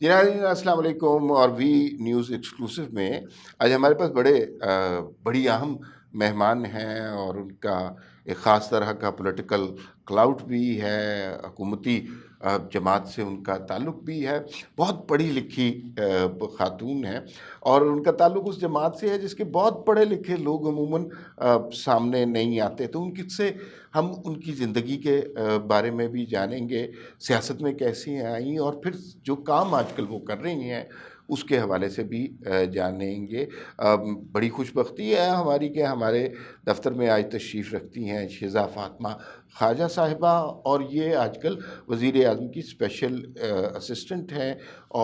جی ناظرین السلام علیکم، اور وی نیوز ایکسکلوسیو میں آج ہمارے پاس بڑی اہم مہمان ہیں، اور ان کا ایک خاص طرح کا پولیٹیکل کلاؤٹ بھی ہے، حکومتی جماعت سے ان کا تعلق بھی ہے، بہت پڑھی لکھی خاتون ہیں، اور ان کا تعلق اس جماعت سے ہے جس کے بہت پڑھے لکھے لوگ عموماً سامنے نہیں آتے، تو ان سے ہم ان کی زندگی کے بارے میں بھی جانیں گے، سیاست میں کیسی آئیں، اور پھر جو کام آج کل وہ کر رہی ہیں اس کے حوالے سے بھی جانیں گے۔ بڑی خوش بختی ہے ہماری کہ ہمارے دفتر میں آج تشریف رکھتی ہیں شیزہ فاطمہ خواجہ صاحبہ، اور یہ آج کل وزیر اعظم کی اسپیشل اسسٹنٹ ہیں،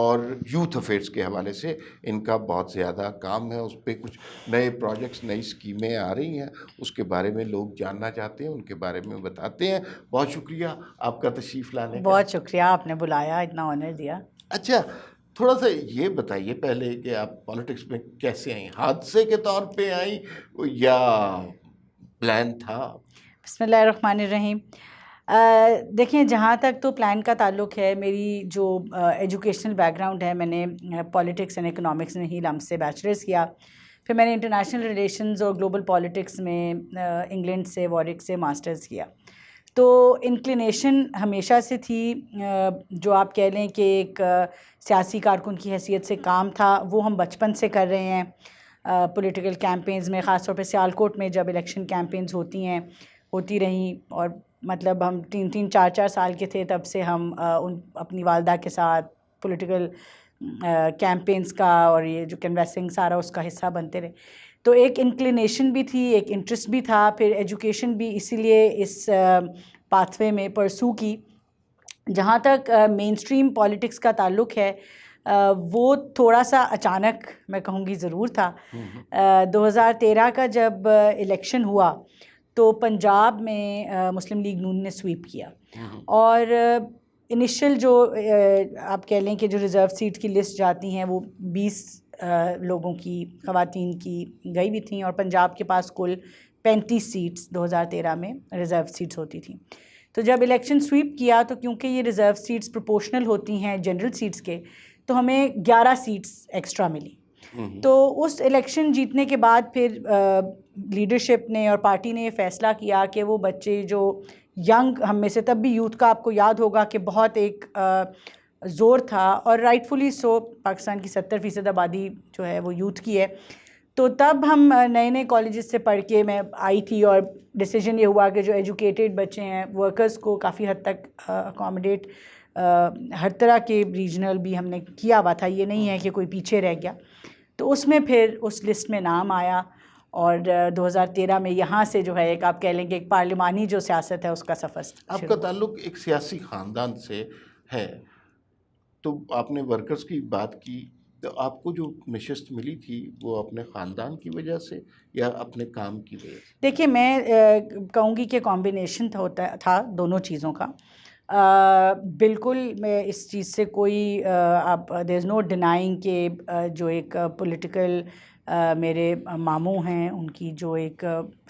اور یوتھ افیئرس کے حوالے سے ان کا بہت زیادہ کام ہے، اس پہ کچھ نئے پروجیکٹس نئی اسکیمیں آ رہی ہیں، اس کے بارے میں لوگ جاننا چاہتے ہیں، ان کے بارے میں بتاتے ہیں۔ بہت شکریہ آپ کا تشریف لانے کا۔ بہت شکریہ، آپ نے بلایا، اتنا آنر دیا۔ اچھا، تھوڑا سا یہ بتائیے پہلے کہ آپ پالیٹکس میں کیسے آئیں؟ حادثے کے طور پہ آئیں یا پلان تھا؟ بسم اللہ الرحمن الرحیم۔ دیکھیں، جہاں تک تو پلان کا تعلق ہے، میری جو ایجوکیشنل بیک گراؤنڈ ہے، میں نے پالیٹکس اینڈ اکنامکس میں ہی لمب سے بیچلرز کیا، پھر میں نے انٹرنیشنل ریلیشنز اور گلوبل پالیٹکس میں انگلینڈ سے وارک سے ماسٹرز کیا۔ تو انکلینیشن ہمیشہ سے تھی، جو آپ کہہ لیں کہ ایک سیاسی کارکن کی حیثیت سے کام تھا، وہ ہم بچپن سے کر رہے ہیں۔ پولیٹیکل کیمپینز میں، خاص طور پہ سیالکوٹ میں جب الیکشن کیمپینز ہوتی رہیں، اور مطلب ہم 3-4 سال کے تھے تب سے ہم اپنی والدہ کے ساتھ پولیٹیکل کیمپینز کا اور یہ جو کنویسنگ سارا اس کا حصہ بنتے رہے، تو ایک انکلینیشن بھی تھی، ایک انٹرسٹ بھی تھا۔ پھر ایجوکیشن بھی اسی لیے اس پاتھ وے میں پرسو کی۔ جہاں تک مین سٹریم پالیٹکس کا تعلق ہے، وہ تھوڑا سا اچانک میں کہوں گی ضرور تھا۔ 2013 کا جب الیکشن ہوا تو پنجاب میں مسلم لیگ نون نے سویپ کیا، اور انیشل جو آپ کہہ لیں کہ جو ریزرو سیٹ کی لسٹ جاتی ہیں وہ 20 لوگوں کی، خواتین کی گئی بھی تھیں، اور پنجاب کے پاس کل 35 سیٹس 2013 میں ریزرو سیٹس ہوتی تھیں۔ تو جب الیکشن سویپ کیا تو کیونکہ یہ ریزرو سیٹس پروپورشنل ہوتی ہیں جنرل سیٹس کے، تو ہمیں 11 سیٹس ایکسٹرا ملی۔ تو اس الیکشن جیتنے کے بعد پھر لیڈرشپ نے اور پارٹی نے یہ فیصلہ کیا کہ وہ بچے جو ینگ، ہم میں سے تب بھی یوتھ کا آپ کو یاد ہوگا کہ بہت ایک زور تھا، اور رائٹفلی سو، پاکستان کی 70% آبادی جو ہے وہ یوتھ کی ہے۔ تو تب ہم نئے نئے کالجز سے پڑھ کے میں آئی تھی، اور ڈیسیجن یہ ہوا کہ جو ایجوکیٹڈ بچے ہیں، ورکرز کو کافی حد تک اکاموڈیٹ ہر طرح کے ریجنل بھی ہم نے کیا ہوا تھا، یہ نہیں ہے کہ کوئی پیچھے رہ گیا۔ تو اس میں پھر اس لسٹ میں نام آیا، اور 2013 میں یہاں سے جو ہے ایک آپ کہہ لیں کہ ایک پارلیمانی جو سیاست ہے اس کا سفر آپ کا تعلق ایک سیاسی خاندان سے ہے، تو آپ نے ورکرز کی بات کی، تو آپ کو جو نشست ملی تھی وہ اپنے خاندان کی وجہ سے یا اپنے کام کی وجہ سے؟ دیکھیے، میں کہوں گی کہ کمبینیشن تھا دونوں چیزوں کا۔ بالکل میں اس چیز سے کوئی دیر از نو ڈینائنگ کہ جو ایک پولیٹیکل میرے ماموں ہیں، ان کی جو ایک،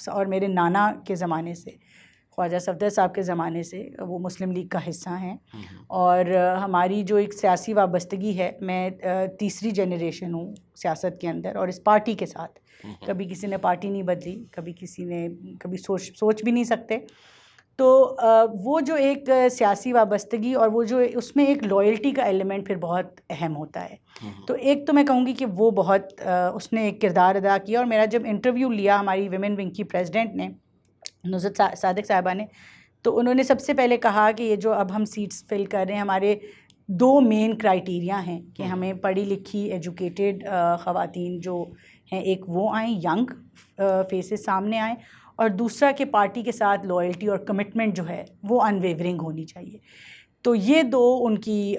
اور میرے نانا کے زمانے سے، خواجہ صفدر صاحب کے زمانے سے وہ مسلم لیگ کا حصہ ہیں، اور ہماری جو ایک سیاسی وابستگی ہے، میں تیسری جنریشن ہوں سیاست کے اندر، اور اس پارٹی کے ساتھ کبھی کسی نے پارٹی نہیں بدلی، کبھی سوچ بھی نہیں سکتے۔ تو وہ جو ایک سیاسی وابستگی اور وہ جو اس میں ایک لائلٹی کا ایلیمنٹ پھر بہت اہم ہوتا ہے۔ تو ایک تو میں کہوں گی کہ وہ بہت اس نے ایک کردار ادا کیا، اور میرا جب انٹرویو لیا ہماری ویمن ونگ کی پریزیڈنٹ نے، نصرت صادق صاحبہ نے، تو انہوں نے سب سے پہلے کہا کہ یہ جو اب ہم سیٹس فل کر رہے ہیں، ہمارے 2 مین کرائیٹیریا ہیں کہ ہمیں پڑھی لکھی ایجوکیٹڈ خواتین جو ہیں، ایک وہ آئیں، ینگ فیسز سامنے آئیں، اور دوسرا کہ پارٹی کے ساتھ لائلٹی اور کمٹمنٹ جو ہے وہ ان ویورنگ ہونی چاہیے۔ تو یہ 2 ان کی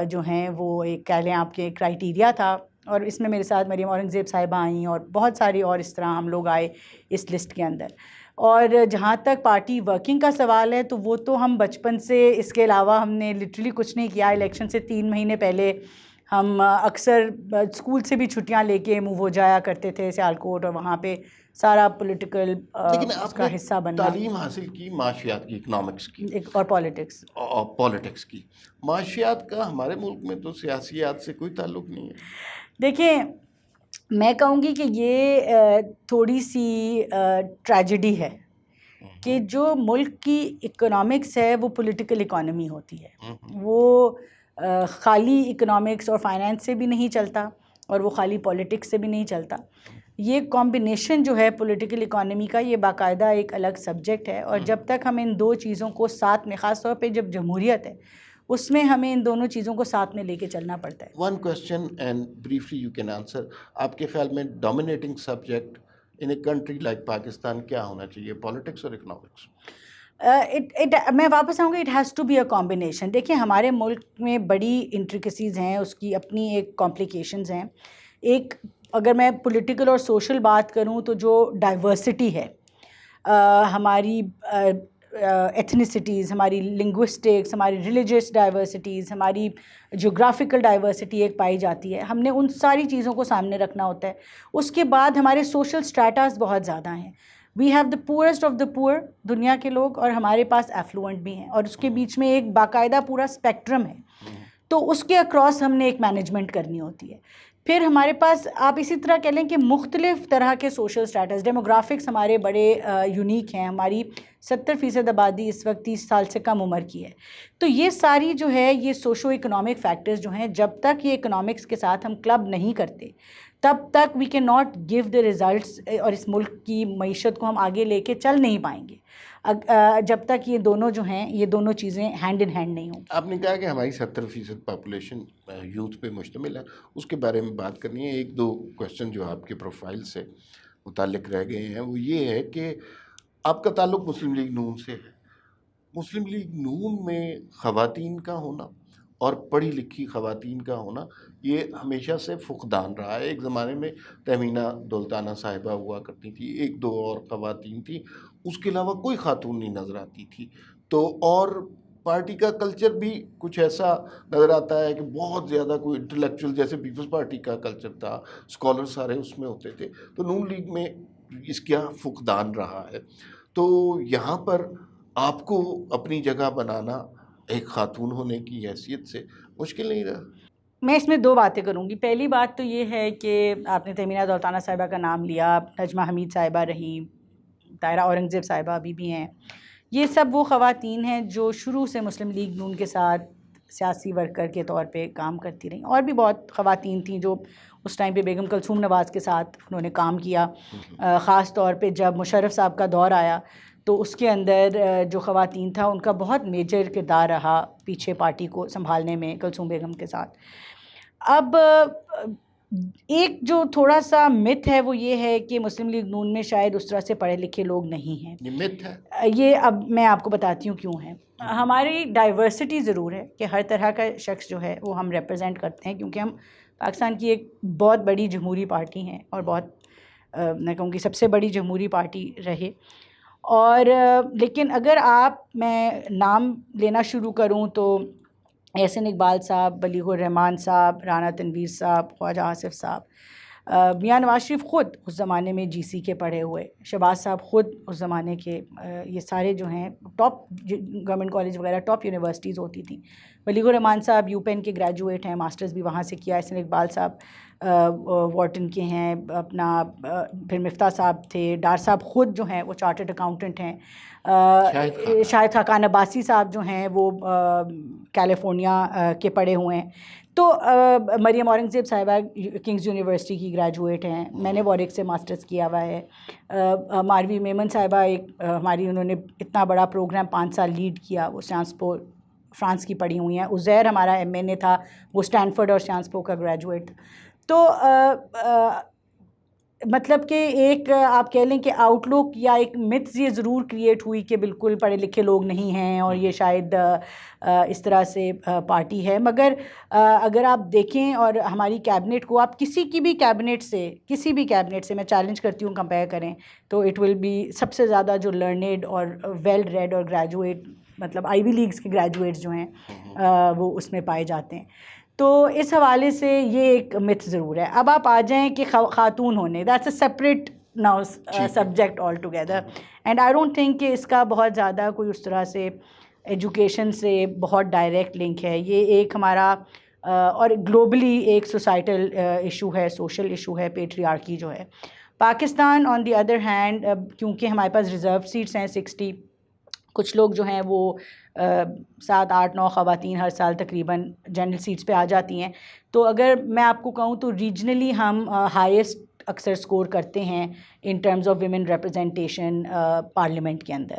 جو ہیں وہ ایک کہہ لیں آپ کے کرائیٹیریا تھا، اور اس میں میرے ساتھ مریم اورنگزیب صاحبہ آئیں، اور بہت ساری اور اس طرح ہم لوگ آئے اس لسٹ کے اندر۔ اور جہاں تک پارٹی ورکنگ کا سوال ہے، تو وہ تو ہم بچپن سے، اس کے علاوہ ہم نے لٹرلی کچھ نہیں کیا۔ الیکشن سے 3 مہینے پہلے ہم اکثر اسکول سے بھی چھٹیاں لے کے موو ہو جایا کرتے تھے سیالکوٹ، اور وہاں پہ سارا پولیٹیکل لیکن اس آپ کا نے حصہ بننا تعلیم حاصل کی معاشیات کی، اکنامکس کی اور پالیٹکس. اور پالیٹکس کی. معاشیات کا ہمارے ملک میں تو سیاسیات سے کوئی تعلق نہیں ہے. دیکھیں میں کہوں گی کہ یہ تھوڑی سی ٹریجڈی ہے کہ جو ملک کی اکنامکس ہے وہ پولیٹیکل اکانومی ہوتی ہے. وہ خالی اکنامکس اور فائنانس سے بھی نہیں چلتا اور وہ خالی پولیٹکس سے بھی نہیں چلتا. یہ کمبینیشن جو ہے پولیٹیکل اکانومی کا یہ باقاعدہ ایک الگ سبجیکٹ ہے، اور جب تک ہم ان دو چیزوں کو ساتھ میں، خاص طور پہ جب جمہوریت ہے اس میں ہمیں ان دونوں چیزوں کو ساتھ میں لے کے چلنا پڑتا ہے. One question and briefly you can answer. آپ کے خیال میں dominating subject in a country like Pakistan کیا ہونا چاہیے، پالیٹکس اور اکنامکس؟ میں واپس آؤں گا، it has to be a combination. دیکھیں ہمارے ملک میں بڑی انٹریکسیز ہیں، اس کی اپنی ایک کمپلیکیشنز ہیں. ایک اگر میں پولیٹیکل اور سوشل بات کروں تو جو ڈائیورسٹی ہے ہماری ایتھنیسٹیز، ہماری لنگوسٹکس، ہماری ریلیجیس ڈائیورسٹیز، ہماری جغرافیکل ڈائیورسٹی ایک پائی جاتی ہے. ہم نے ان ساری چیزوں کو سامنے رکھنا ہوتا ہے. اس کے بعد ہمارے سوشل سٹریٹاز بہت زیادہ ہیں. We have the poorest of the poor دنیا کے لوگ، اور ہمارے پاس ایفلوئنٹ بھی ہیں، اور اس کے بیچ میں ایک باقاعدہ پورا اسپیکٹرم ہے. تو اس کے اکراس ہم نے ایک مینجمنٹ کرنی ہوتی ہے. پھر ہمارے پاس آپ اسی طرح کہہ لیں کہ مختلف طرح کے سوشل سٹیٹس، ڈیموگرافکس ہمارے بڑے یونیک ہیں. ہماری 70% آبادی اس وقت 30 سال سے کم عمر کی ہے. تو یہ ساری جو ہے یہ سوشو اکنامک فیکٹرز جو ہیں، جب تک یہ اکنامکس کے ساتھ ہم کلب نہیں کرتے تب تک we can not give the results, اور اس ملک کی معیشت کو ہم آگے لے کے چل نہیں پائیں گے جب تک یہ دونوں جو ہیں یہ دونوں چیزیں ہینڈ ان ہینڈ نہیں ہوں. آپ نے کہا کہ ہماری 70% پاپولیشن یوتھ پہ مشتمل ہے، اس کے بارے میں بات کرنی ہے. ایک دو کویشچن جو آپ کے پروفائل سے متعلق رہ گئے ہیں وہ یہ ہے کہ آپ کا تعلق مسلم لیگ نون سے ہے. مسلم لیگ نون میں خواتین کا ہونا اور پڑھی لکھی خواتین کا ہونا یہ ہمیشہ سے فقدان رہا ہے. ایک زمانے میں تہمینہ دولتانہ صاحبہ ہوا کرتی تھی، ایک دو اور خواتین تھیں، اس کے علاوہ کوئی خاتون نہیں نظر آتی تھی. تو اور پارٹی کا کلچر بھی کچھ ایسا نظر آتا ہے کہ بہت زیادہ کوئی انٹلیکچوئل، جیسے پیپلز پارٹی کا کلچر تھا، اسکالر سارے اس میں ہوتے تھے. تو نون لیگ میں اس کا فقدان رہا ہے. تو یہاں پر آپ کو اپنی جگہ بنانا ایک خاتون ہونے کی حیثیت سے مشکل نہیں رہا؟ میں اس میں دو باتیں کروں گی. پہلی بات تو یہ ہے کہ آپ نے تہمینہ دولتانہ صاحبہ کا نام لیا، نجمہ حمید صاحبہ رہیں، طاہرہ اورنگزیب صاحبہ ابھی بھی ہیں. یہ سب وہ خواتین ہیں جو شروع سے مسلم لیگ نون کے ساتھ سیاسی ورکر کے طور پہ کام کرتی رہیں. اور بھی بہت خواتین تھیں جو اس ٹائم پہ بیگم کلثوم نواز کے ساتھ انہوں نے کام کیا. خاص طور پہ جب مشرف صاحب کا دور آیا تو اس کے اندر جو خواتین تھا ان کا بہت میجر کردار رہا پیچھے پارٹی کو سنبھالنے میں کلثوم بیگم کے ساتھ. اب ایک جو تھوڑا سا مت ہے وہ یہ ہے کہ مسلم لیگ نون میں شاید اس طرح سے پڑھے لکھے لوگ نہیں ہیں. یہ مت ہے. یہ اب میں آپ کو بتاتی ہوں کیوں ہے. ہماری ڈائیورسٹی ضرور ہے کہ ہر طرح کا شخص جو ہے وہ ہم ریپرزینٹ کرتے ہیں، کیونکہ ہم پاکستان کی ایک بہت بڑی جمہوری پارٹی ہیں اور بہت میں کہوں گی سب سے بڑی جمہوری پارٹی رہے. اور لیکن اگر میں نام لینا شروع کروں تو احسن اقبال صاحب، بلیغ الرحمان صاحب، رانا تنویر صاحب، خواجہ آصف صاحب، میاں نواز شریف خود اس زمانے میں جی سی کے پڑھے ہوئے، شہباز صاحب خود اس زمانے کے، یہ سارے جو ہیں ٹاپ گورنمنٹ کالج وغیرہ ٹاپ یونیورسٹیز ہوتی تھیں. بلیغ الرحمان صاحب یو پین کے گریجویٹ ہیں، ماسٹرز بھی وہاں سے کیا. احسن اقبال صاحب وارٹن کے ہیں اپنا. پھر مفتاح صاحب تھے. ڈار صاحب خود جو ہیں وہ چارٹرڈ اکاؤنٹنٹ ہیں. شاہد خاقان عباسی صاحب جو ہیں وہ کیلیفورنیا کے پڑھے ہوئے ہیں. تو مریم اورنگزیب صاحبہ کنگز یونیورسٹی کی گریجویٹ ہیں. میں نے وارک سے ماسٹرز کیا ہوا ہے. ماروی میمن صاحبہ ایک ہماری، انہوں نے اتنا بڑا پروگرام 5 سال لیڈ کیا، وہ سیانسپو فرانس کی پڑھی ہوئی ہیں. عزیر ہمارا MNA تھا، وہ اسٹینفرڈ اور سیانسپو کا گریجویٹ تھا. تو مطلب کہ ایک آپ کہہ لیں کہ آؤٹ لک یا ایک متس یہ ضرور کریٹ ہوئی کہ بالکل پڑھے لکھے لوگ نہیں ہیں اور یہ شاید اس طرح سے پارٹی ہے. مگر اگر آپ دیکھیں اور ہماری کیبنٹ کو آپ کسی بھی کیبنٹ سے میں چیلنج کرتی ہوں کمپیئر کریں تو اٹ ول بی سب سے زیادہ جو لرنیڈ اور ویل ریڈ اور گریجویٹ، مطلب آئی وی لیگس کے گریجویٹس جو ہیں وہ اس میں پائے جاتے ہیں. تو اس حوالے سے یہ ایک متھ ضرور ہے. اب آپ آ جائیں کہ خاتون ہونے، that's a separate now subject altogether. And I don't think کہ اس کا بہت زیادہ کوئی اس طرح سے ایجوکیشن سے بہت ڈائریکٹ لنک ہے. یہ ایک ہمارا اور گلوبلی ایک سوسائٹل ایشو ہے, سوشل ایشو ہے, پیٹریارکی جو ہے. پاکستان آن دی ادر ہینڈ کیونکہ ہمارے پاس ریزرو سیٹس ہیں 60, کچھ لوگ جو ہیں وہ 7 8 9 خواتین ہر سال تقریباً جنرل سیٹس پہ آ جاتی ہیں. تو اگر میں آپ کو کہوں تو ریجنلی ہم ہائیسٹ اکثر اسکور کرتے ہیں in terms of women representation parliament کے اندر.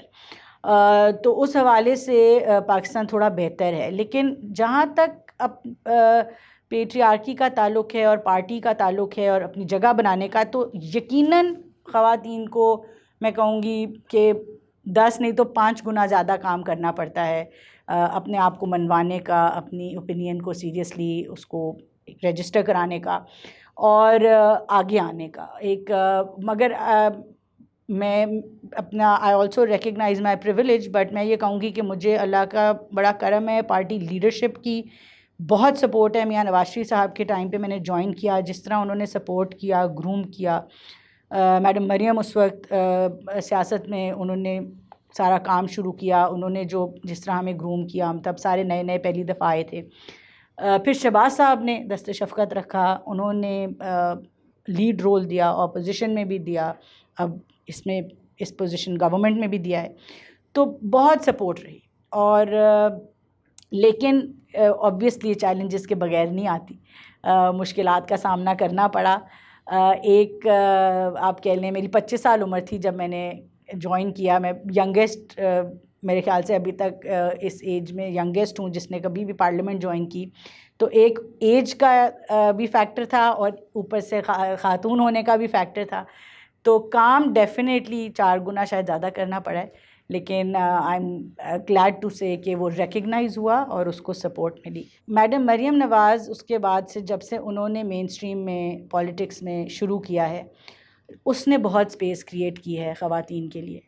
تو اس حوالے سے پاکستان تھوڑا بہتر ہے. لیکن جہاں تک پیٹریارکی کا تعلق ہے اور پارٹی کا تعلق ہے اور اپنی جگہ بنانے کا, تو یقیناً خواتین کو میں کہوں گی کہ 10 نہیں تو 5 گنا زیادہ کام کرنا پڑتا ہے اپنے آپ کو منوانے کا, اپنی اوپینین کو سیریسلی اس کو رجسٹر کرانے کا اور آگے آنے کا. ایک مگر میں اپنا I also recognise my privilege, but میں یہ کہوں گی کہ مجھے اللہ کا بڑا کرم ہے, پارٹی لیڈرشپ کی بہت سپورٹ ہے. میاں نواز شریف صاحب کے ٹائم پہ میں نے جوائن کیا, جس طرح انہوں نے سپورٹ کیا, گروم کیا. میڈم مریم اس وقت سیاست میں انہوں نے سارا کام شروع کیا, انہوں نے جس طرح ہمیں گروم کیا, ہم تب سارے نئے نئے پہلی دفعہ آئے تھے. پھر شہباز صاحب نے دست شفقت رکھا, انہوں نے لیڈ رول دیا, اپوزیشن میں بھی دیا, اب اس پوزیشن گورنمنٹ میں بھی دیا ہے. تو بہت سپورٹ رہی. اور لیکن آبویسلی چیلنجز کے بغیر نہیں آتی, مشکلات کا سامنا کرنا پڑا. ایک آپ کہہ لیں میری 25 سال عمر تھی جب میں نے جوائن کیا. میں ینگیسٹ میرے خیال سے ابھی تک اس ایج میں ینگیسٹ ہوں جس نے کبھی بھی پارلیمنٹ جوائن کی. تو ایک ایج کا بھی فیکٹر تھا اور اوپر سے خاتون ہونے کا بھی فیکٹر تھا. تو کام ڈیفینیٹلی 4 گنا شاید زیادہ کرنا پڑا ہے, لیکن آئی ایم گلیڈ ٹو سے کہ وہ ریکگنائز ہوا اور اس کو سپورٹ ملی. میڈم مریم نواز اس کے بعد سے جب سے انہوں نے مین اسٹریم میں پالیٹکس میں شروع کیا ہے, اس نے بہت سپیس کریٹ کی ہے خواتین کے لیے.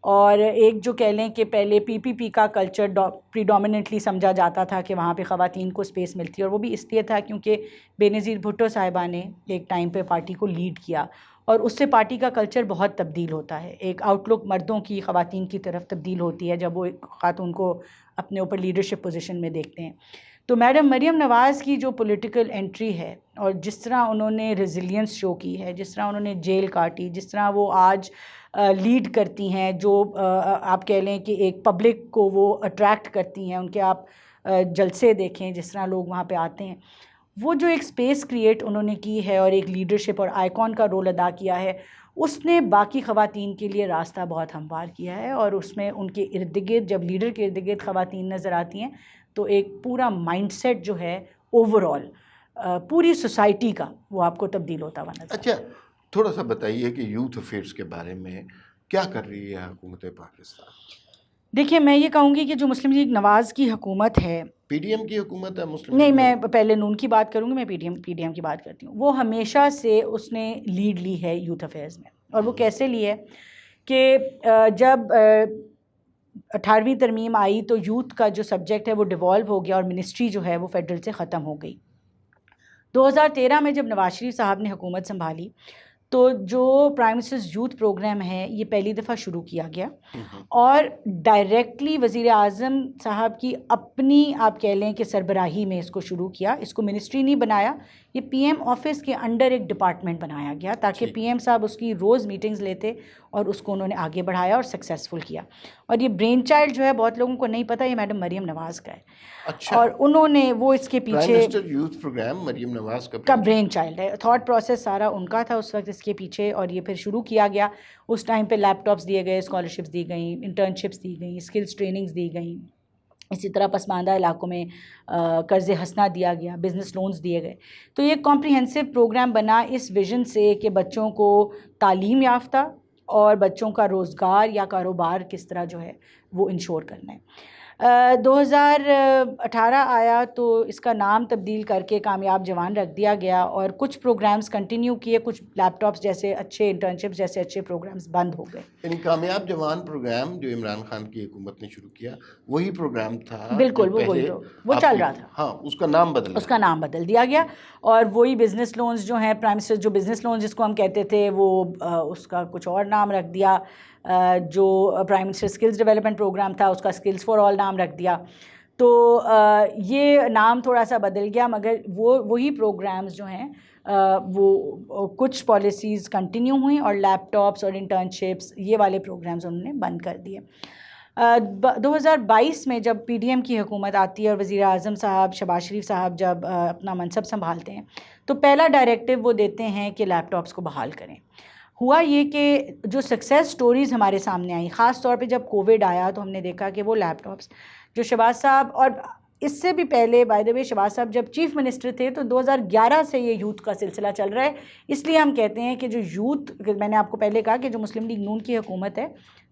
اور ایک جو کہہ لیں کہ پہلے PPP کا کلچر پریڈومیننٹلی سمجھا جاتا تھا کہ وہاں پہ خواتین کو سپیس ملتی ہے, اور وہ بھی اس لیے تھا کیونکہ بے نظیر بھٹو صاحبہ نے ایک ٹائم پہ پارٹی کو لیڈ کیا, اور اس سے پارٹی کا کلچر بہت تبدیل ہوتا ہے. ایک آؤٹ لک مردوں کی خواتین کی طرف تبدیل ہوتی ہے جب وہ ایک خاتون کو اپنے اوپر لیڈرشپ پوزیشن میں دیکھتے ہیں. تو میڈم مریم نواز کی جو پولیٹیکل انٹری ہے اور جس طرح انہوں نے ریزیلینس شو کی ہے, جس طرح انہوں نے جیل کاٹی, جس طرح وہ آج لیڈ کرتی ہیں, جو آپ کہہ لیں کہ ایک پبلک کو وہ اٹریکٹ کرتی ہیں, ان کے آپ جلسے دیکھیں جس طرح لوگ وہاں پہ آتے ہیں, وہ جو ایک سپیس کریٹ انہوں نے کی ہے اور ایک لیڈرشپ اور آئیکن کا رول ادا کیا ہے, اس نے باقی خواتین کے لیے راستہ بہت ہموار کیا ہے. اور اس میں ان کے ارد گرد جب لیڈر کے ارد گرد خواتین نظر آتی ہیں تو ایک پورا مائنڈ سیٹ جو ہے اوور آل پوری سوسائٹی کا وہ آپ کو تبدیل ہوتا ہوا نظر. اچھا, تھوڑا سا بتائیے کہ یوتھ افیئرس کے بارے میں کیا کر رہی ہے حکومت پاکستان؟ دیکھیے میں یہ کہوں گی کہ جو مسلم لیگ نواز کی حکومت ہے, PDM کی حکومت ہے مسلم نہیں میں پہلے نون کی بات کروں گی, میں PDM کی بات کرتی ہوں. وہ ہمیشہ سے اس نے لیڈ لی ہے یوتھ افیئرز میں. اور وہ کیسے لی ہے کہ جب 18ویں ترمیم آئی تو یوتھ کا جو سبجیکٹ ہے وہ ڈیوالو ہو گیا اور منسٹری جو ہے وہ فیڈرل سے ختم ہو گئی. 2013 میں جب نواز شریف صاحب نے حکومت سنبھالی تو جو پرائم منسٹرز یوتھ پروگرام ہے یہ پہلی دفعہ شروع کیا گیا, اور ڈائریکٹلی وزیر اعظم صاحب کی اپنی آپ کہہ لیں کہ سربراہی میں اس کو شروع کیا. اس کو منسٹری نہیں بنایا, یہ PM آفس کے انڈر ایک ڈپارٹمنٹ بنایا گیا تاکہ PM صاحب اس کی روز میٹنگز لیتے, اور اس کو انہوں نے آگے بڑھایا اور سکسیزفل کیا. اور یہ برین چائلڈ جو ہے بہت لوگوں کو نہیں پتہ, یہ میڈم مریم نواز کا ہے. اچھا, اور انہوں نے وہ اس کے پیچھے یوتھ پروگرام مریم نواز کا برین چائلڈ ہے, تھاٹ پروسیس سارا ان کا تھا اس وقت اس کے پیچھے, اور یہ پھر شروع کیا گیا. اس ٹائم پہ لیپ ٹاپس دیے گئے, اسکالرشپس دی گئیں, انٹرنشپس دی گئیں, اسکلس ٹریننگز دی گئیں. اسی طرح پسماندہ علاقوں میں قرض حسنہ دیا گیا, بزنس لونز دیے گئے. تو یہ کمپریہنسو پروگرام بنا اس ویژن سے کہ بچوں کو تعلیم یافتہ اور بچوں کا روزگار یا کاروبار کس طرح جو ہے وہ انشور کرنا ہے. 2018 آیا تو اس کا نام تبدیل کر کے کامیاب جوان رکھ دیا گیا، اور کچھ پروگرامز کنٹینیو کیے، کچھ لیپ ٹاپس جیسے اچھے انٹرنشپس جیسے اچھے پروگرامز بند ہو گئے. یعنی کامیاب جوان پروگرام جو عمران خان کی حکومت نے شروع کیا وہی پروگرام تھا بالکل جو پہلے وہ چل رہا تھا. ہاں اس کا نام بدل اس کا نام بدل دیا گیا، اور وہی بزنس لونز جو ہیں، پرائم منسٹر جو بزنس لونز جس کو ہم کہتے تھے، وہ اس کا کچھ اور نام رکھ دیا. جو Prime Minister Skills Development Programme تھا اس کا اسکلز فار آل نام رکھ دیا. تو یہ نام تھوڑا سا بدل گیا، مگر وہی پروگرامز جو ہیں وہ کچھ پالیسیز کنٹینیو ہوئیں، اور لیپ ٹاپس اور انٹرنشپس یہ والے پروگرامز انہوں نے بند کر دیے. 2022 میں جب پی ڈی ایم کی حکومت آتی ہے اور وزیر اعظم صاحب شہباز شریف صاحب جب اپنا منصب سنبھالتے ہیں، تو پہلا ڈائریکٹیو وہ دیتے ہیں کہ لیپ ٹاپس کو بحال کریں. ہوا یہ کہ جو سکسیس سٹوریز ہمارے سامنے آئیں، خاص طور پہ جب کووڈ آیا تو ہم نے دیکھا کہ وہ لیپ ٹاپس جو شہباز صاحب، اور اس سے بھی پہلے بائی دا وے شہباز صاحب جب چیف منسٹر تھے تو 2011 سے یہ یوتھ کا سلسلہ چل رہا ہے. اس لیے ہم کہتے ہیں کہ جو یوتھ، میں نے آپ کو پہلے کہا کہ جو مسلم لیگ نون کی حکومت ہے،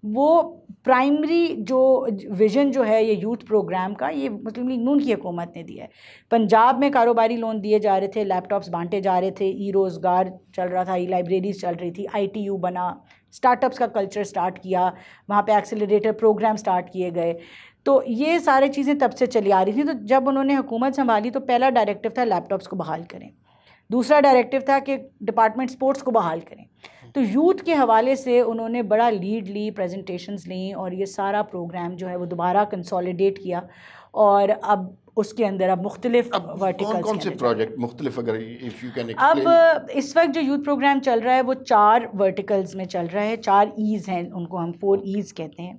وہ پرائمری جو ویژن جو ہے یہ یوتھ پروگرام کا، یہ مسلم لیگ نون کی حکومت نے دیا ہے. پنجاب میں کاروباری لون دیے جا رہے تھے، لیپ ٹاپس بانٹے جا رہے تھے، ای روزگار چل رہا تھا، ای لائبریریز چل رہی تھی، آئی ٹی یو بنا، اسٹارٹ اپس کا کلچر سٹارٹ کیا، وہاں پہ ایکسیلریٹر پروگرام سٹارٹ کیے گئے. تو یہ سارے چیزیں تب سے چلی آ رہی تھیں. تو جب انہوں نے حکومت سنبھالی تو پہلا ڈائریکٹیو تھا لیپ ٹاپس کو بحال کریں، دوسرا ڈائریکٹیو تھا کہ ڈپارٹمنٹ سپورٹس کو بحال کریں. تو یوتھ کے حوالے سے انہوں نے بڑا لیڈ لی، پریزنٹیشنز لیں، اور یہ سارا پروگرام جو ہے وہ دوبارہ کنسولیڈیٹ کیا، اور اب اس کے اندر اب مختلف ورٹیکلز کون سے پروجیکٹ مختلف، اگر if you can اب explain. اس وقت جو یوتھ پروگرام چل رہا ہے وہ 4 ورٹیکلز میں چل رہا ہے، 4 ایز ہیں، ان کو ہم 4 ایز کہتے ہیں.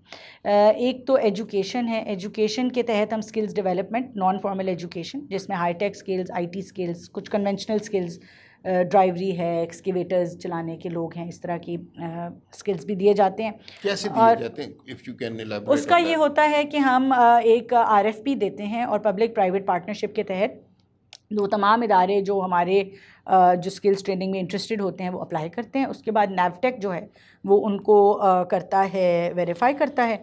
ایک تو ایجوکیشن ہے، ایجوکیشن کے تحت ہم skills development, non formal education جس میں high tech skills, I T skills, کچھ کنونشنل اسکلز، ڈرائیوری ہے، ایکسکیویٹرز چلانے کے لوگ ہیں، اس طرح کی اسکلز بھی دیے جاتے ہیں. کیسے دیے جاتے ہیں if you can elaborate اس کا on یہ that. ہوتا ہے کہ ہم ایک RFP دیتے ہیں، اور پبلک پرائیویٹ پارٹنرشپ کے تحت وہ تمام ادارے جو ہمارے جو اسکلز ٹریننگ میں انٹرسٹڈ ہوتے ہیں وہ اپلائی کرتے ہیں. اس کے بعد نیوٹیک جو ہے وہ ان کو کرتا ہے، ویریفائی کرتا ہے،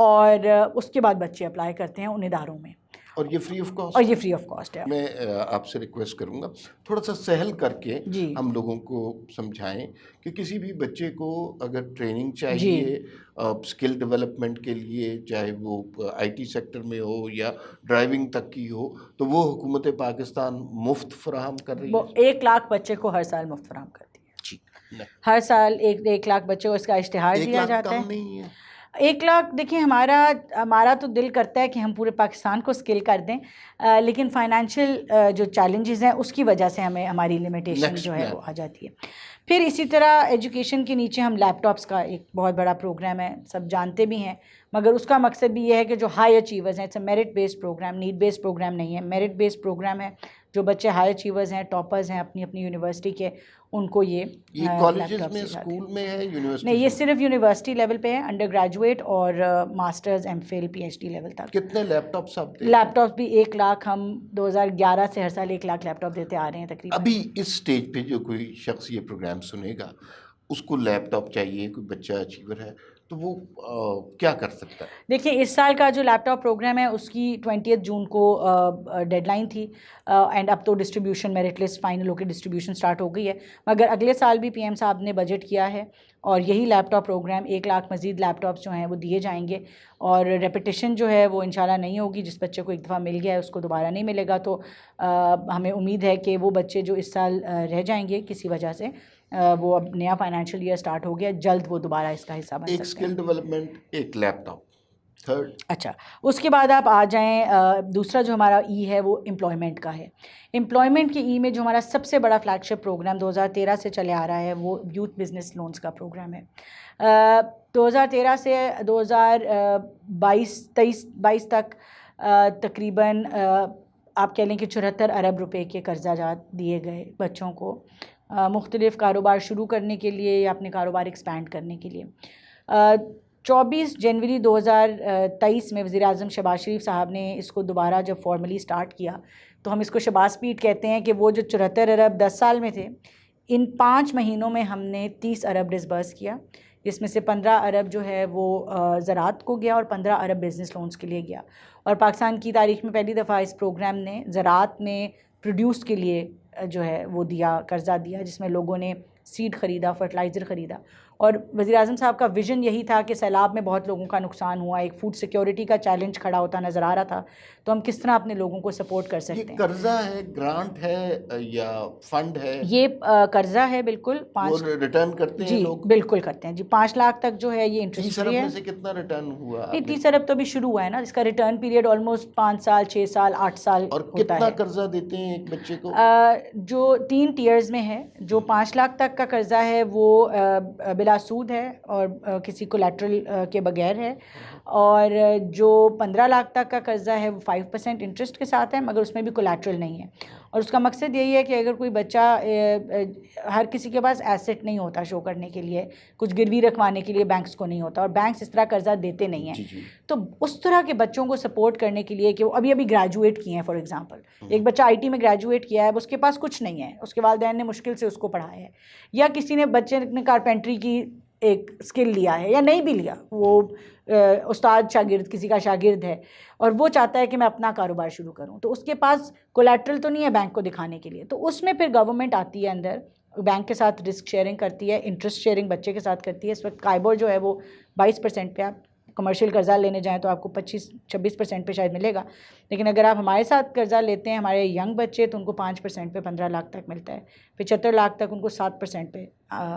اور اس کے بعد بچے اپلائی کرتے ہیں ان اداروں میں. اور یہ فری آف کاسٹ؟ اور یہ فری آف کاسٹ ہے. میں آپ سے ریکویسٹ کروں گا تھوڑا سا سہل کر کے جی ہم لوگوں کو سمجھائیں کہ کسی بھی بچے کو اگر ٹریننگ چاہیے اسکل ڈیولپمنٹ کے لیے، چاہے وہ آئی ٹی سیکٹر میں ہو یا ڈرائیونگ تک کی ہو، تو وہ حکومت پاکستان مفت فراہم کر رہی ہے. 1 لاکھ بچے کو ہر سال مفت فراہم کرتی ہے. جی، ہر سال 1 لاکھ بچے کو اس کا اشتہار دیا جاتا ہے. 1 لاکھ کم نہیں ہے. 1 لاکھ دیکھیں، ہمارا تو دل کرتا ہے کہ ہم پورے پاکستان کو اسکل کر دیں، لیکن فائنینشیل جو چیلنجز ہیں اس کی وجہ سے ہماری لمیٹیشن جو ہے وہ آ جاتی ہے. پھر اسی طرح ایجوکیشن کے نیچے ہم لیپ ٹاپس کا ایک بہت بڑا پروگرام ہے، سب جانتے بھی ہیں، مگر اس کا مقصد بھی یہ ہے کہ جو ہائی اچیورز ہیں، it's a merit based programme, need based programme نہیں ہے، میرٹ بیسڈ پروگرام ہے. جو بچے ہائی اچیورز ہیں، ٹاپرز ہیں اپنی یونیورسٹی کے، ان کو یہ کالجز میں، اسکول میں ہے، یونیورسٹی؟ نہیں، یہ صرف یونیورسٹی لیول پہ ہے، انڈر گریجویٹ اور masters, M Phil, P H D level تک. کتنے لیپ ٹاپس آپ دیتے ہیں؟ لیپ ٹاپس بھی 1 لاکھ، ہم 2011 سے ہر سال 1 لاکھ لیپ ٹاپ دیتے آ رہے ہیں تقریباً. ابھی اس سٹیج پہ جو کوئی شخص یہ پروگرام سنے گا، اس کو لیپ ٹاپ چاہیے، کوئی بچہ اچیور ہے، تو وہ کیا کر سکتا ہے؟ دیکھیں، اس سال کا جو لیپ ٹاپ پروگرام ہے اس کی 20 جون کو ڈیڈ لائن تھی، اینڈ اب تو ڈسٹریبیوشن میرٹ لسٹ فائنل ہو کے ڈسٹریبیوشن سٹارٹ ہو گئی ہے. مگر اگلے سال بھی پی ایم صاحب نے بجٹ کیا ہے، اور یہی لیپ ٹاپ پروگرام 1 لاکھ مزید لیپ ٹاپس جو ہیں وہ دیے جائیں گے. اور ریپیٹیشن جو ہے وہ انشاءاللہ نہیں ہوگی. جس بچے کو ایک دفعہ مل گیا ہے اس کو دوبارہ نہیں ملے گا. تو ہمیں امید ہے کہ وہ بچے جو اس سال رہ جائیں گے کسی وجہ سے، وہ اب نیا فائنینشیل ایئر سٹارٹ ہو گیا، جلد وہ دوبارہ اس کا حصہ بن سکتے ہیں. ایک اسکل ڈیولپمنٹ، ایک لیپ ٹاپ، تھرڈ. اچھا، اس کے بعد آپ آ جائیں، دوسرا جو ہمارا ای ہے وہ امپلائمنٹ کا ہے. امپلائمنٹ کے ای میں جو ہمارا سب سے بڑا فلیگ شپ پروگرام 2013 سے چلے آ رہا ہے وہ یوتھ بزنس لونز کا پروگرام ہے. 2013 سے 2022 تک تقریباً آپ کہہ لیں کہ 74 ارب روپے کے قرضہ جات دیے گئے بچوں کو، مختلف کاروبار شروع کرنے کے لیے یا اپنے کاروبار ایکسپینڈ کرنے کے لیے. 24 جنوری 2023 میں وزیر اعظم شہباز شریف صاحب نے اس کو دوبارہ جب فارملی سٹارٹ کیا، تو ہم اس کو شہباز پیٹ کہتے ہیں کہ وہ جو 74 ارب 10 سال میں تھے، ان 5 مہینوں میں ہم نے 30 ارب ڈسبرس کیا. جس میں سے 15 ارب جو ہے وہ زراعت کو گیا اور 15 ارب بزنس لونز کے لیے گیا. اور پاکستان کی تاریخ میں پہلی دفعہ اس پروگرام نے زراعت میں پروڈیوس کے لیے جو ہے وہ دیا، قرضہ دیا، جس میں لوگوں نے سیڈ خریدا، فرٹیلائزر خریدا. اور وزیر اعظم صاحب کا ویژن یہی تھا کہ سیلاب میں بہت لوگوں کا نقصان ہوا، ایک فوڈ سیکیورٹی کا چیلنج کھڑا ہوتا نظر آ رہا تھا، تو ہم کس طرح اپنے لوگوں کو سپورٹ کر سکتے یہ ہیں. قرضہ ہے، گرانٹ ہے یا فنڈ ہے؟ یہ قرضہ ہے بالکل. وہ ریٹرن کرتے ہیں جی لوگ؟ بالکل کرتے ہیں جی. 5 لاکھ تک جو ہے یہ 30 انٹرسٹ ارب فری ہے. میں سے کتنا ریٹرن ہوا؟ نہیں 30 ارب تو ابھی شروع ہوا ہے نا، اس کا ریٹرن پیریڈ آلموسٹ 5 سال، 6 سال، 8 سال اور ہوتا کتنا ہے. قرضہ دیتے ہیں ایک بچے کو؟ جو 3 ٹیئرز میں ہے. جو 5 لاکھ تک کا قرضہ ہے وہ بلا سود ہے اور کسی کولیٹرل کے بغیر ہے. اور جو 15 لاکھ تک کا قرضہ ہے وہ 5% انٹرسٹ کے ساتھ ہے، مگر اس میں بھی کولیٹرل نہیں ہے. اور اس کا مقصد یہی ہے کہ اگر کوئی بچہ، ہر کسی کے پاس ایسٹ نہیں ہوتا شو کرنے کے لیے، کچھ گروی رکھوانے کے لیے بینکس کو نہیں ہوتا، اور بینکس اس طرح قرضہ دیتے نہیں ہیں. تو اس طرح کے بچوں کو سپورٹ کرنے کے لیے کہ وہ ابھی گریجویٹ کیے ہیں، فار ایگزامپل ایک بچہ آئی ٹی میں گریجویٹ کیا ہے، اب اس کے پاس کچھ نہیں ہے، اس کے والدین نے مشکل سے اس کو پڑھایا ہے، یا کسی نے بچے نے کارپینٹری کی ایک اسکل لیا ہے یا نہیں بھی لیا، وہ استاد شاگرد کسی کا شاگرد ہے اور وہ چاہتا ہے کہ میں اپنا کاروبار شروع کروں، تو اس کے پاس کولیٹرل تو نہیں ہے بینک کو دکھانے کے لیے. تو اس میں پھر گورنمنٹ آتی ہے اندر، بینک کے ساتھ رسک شیئرنگ کرتی ہے، انٹرسٹ شیئرنگ بچے کے ساتھ کرتی ہے. اس وقت قائبور جو ہے وہ 22% پہ، آپ کمرشل قرضہ لینے جائیں تو آپ کو 25-26% پہ شاید ملے گا، لیکن اگر آپ ہمارے ساتھ قرضہ لیتے ہیں ہمارے ینگ بچے تو ان کو 5% پہ 15 لاکھ تک ملتا ہے. 75 لاکھ تک ان کو 7% پہ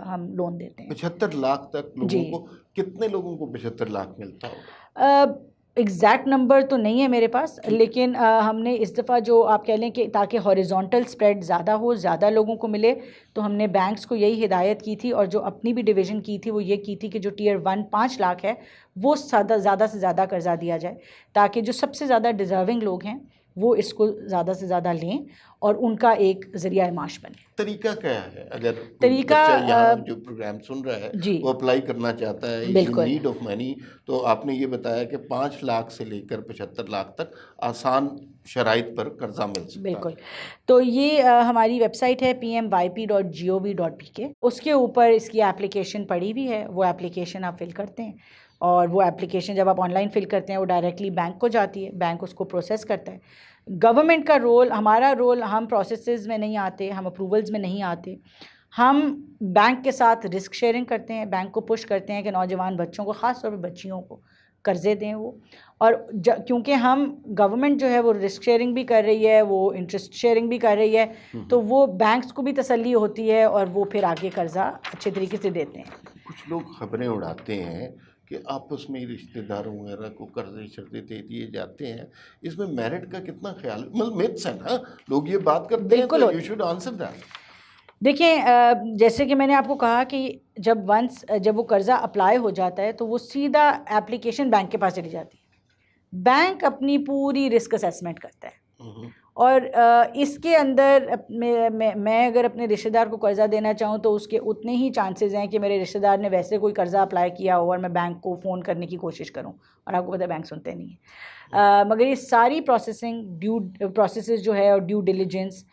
ہم لون دیتے ہیں. 75 لاکھ تک لوگوں جی. کو؟ کتنے لوگوں کو 75 لاکھ ملتا ہوگا؟ ایگزیکٹ نمبر تو نہیں ہے میرے پاس، لیکن ہم نے اس دفعہ جو آپ کہہ لیں کہ تاکہ ہاریزونٹل اسپریڈ زیادہ ہو، زیادہ لوگوں کو ملے، تو ہم نے بینکس کو یہی ہدایت کی تھی، اور جو اپنی بھی ڈویژن کی تھی وہ یہ کی تھی کہ جو ٹیئر 1 5 لاکھ ہے وہ زیادہ سے زیادہ قرضہ دیا جائے، تاکہ جو سب سے زیادہ ڈیزرونگ لوگ ہیں وہ اس کو زیادہ سے زیادہ لیں اور ان کا ایک ذریعہ معاش بنے. طریقہ کیا ہے اگر طریقہ بچہ یہاں جو پروگرام سن رہا ہے جی وہ اپلائی کرنا چاہتا ہے، از ان نیڈ آف منی، تو آپ نے یہ بتایا کہ 5 لاکھ سے لے کر 75 لاکھ تک آسان شرائط پر قرضہ مل سکتا ہے؟ بالکل. تو یہ ہماری ویب سائٹ ہے pmyp.gov.pk، اس کے اوپر اس کی اپلیکیشن پڑی ہوئی ہے. وہ اپلیکیشن آپ فل کرتے ہیں، اور وہ اپلیکیشن جب آپ آن لائن فل کرتے ہیں وہ ڈائریکٹلی بینک کو جاتی ہے، بینک اس کو پروسیس کرتا ہے. گورنمنٹ کا رول، ہمارا رول، ہم پروسیسز میں نہیں آتے، ہم اپروولز میں نہیں آتے، ہم بینک کے ساتھ رسک شیئرنگ کرتے ہیں، بینک کو پش کرتے ہیں کہ نوجوان بچوں کو، خاص طور پہ بچیوں کو قرضے دیں وہ. اور کیونکہ ہم گورنمنٹ جو ہے وہ رسک شیئرنگ بھی کر رہی ہے، وہ انٹرسٹ شیئرنگ بھی کر رہی ہے، تو وہ بینکس کو بھی تسلی ہوتی ہے اور وہ پھر آگے قرضہ اچھے طریقے سے دیتے ہیں. کچھ لوگ خبریں اڑاتے ہیں کہ آپس میں رشتہ داروں وغیرہ کو قرضے شرطے دے دیے جاتے ہیں، اس میں میرٹ کا کتنا خیال؟ مطلب میتھس ہے نا، لوگ یہ بات کرتے ہیں تو یو شوڈ آنسر دیٹ. دیکھیں جیسے کہ میں نے آپ کو کہا کہ جب وہ قرضہ اپلائی ہو جاتا ہے تو وہ سیدھا اپلیکیشن بینک کے پاس چلی جاتی ہے. بینک اپنی پوری رسک اسیسمنٹ کرتا ہے، اور اس کے اندر میں اگر اپنے رشتہ دار کو قرضہ دینا چاہوں تو اس کے اتنے ہی چانسز ہیں کہ میرے رشتہ دار نے ویسے کوئی قرضہ اپلائی کیا ہو اور میں بینک کو فون کرنے کی کوشش کروں، اور آپ کو پتہ ہے بینک سنتے نہیں ہیں. مگر یہ ساری پروسیسز جو ہے، اور ڈیو ڈیلیجنس،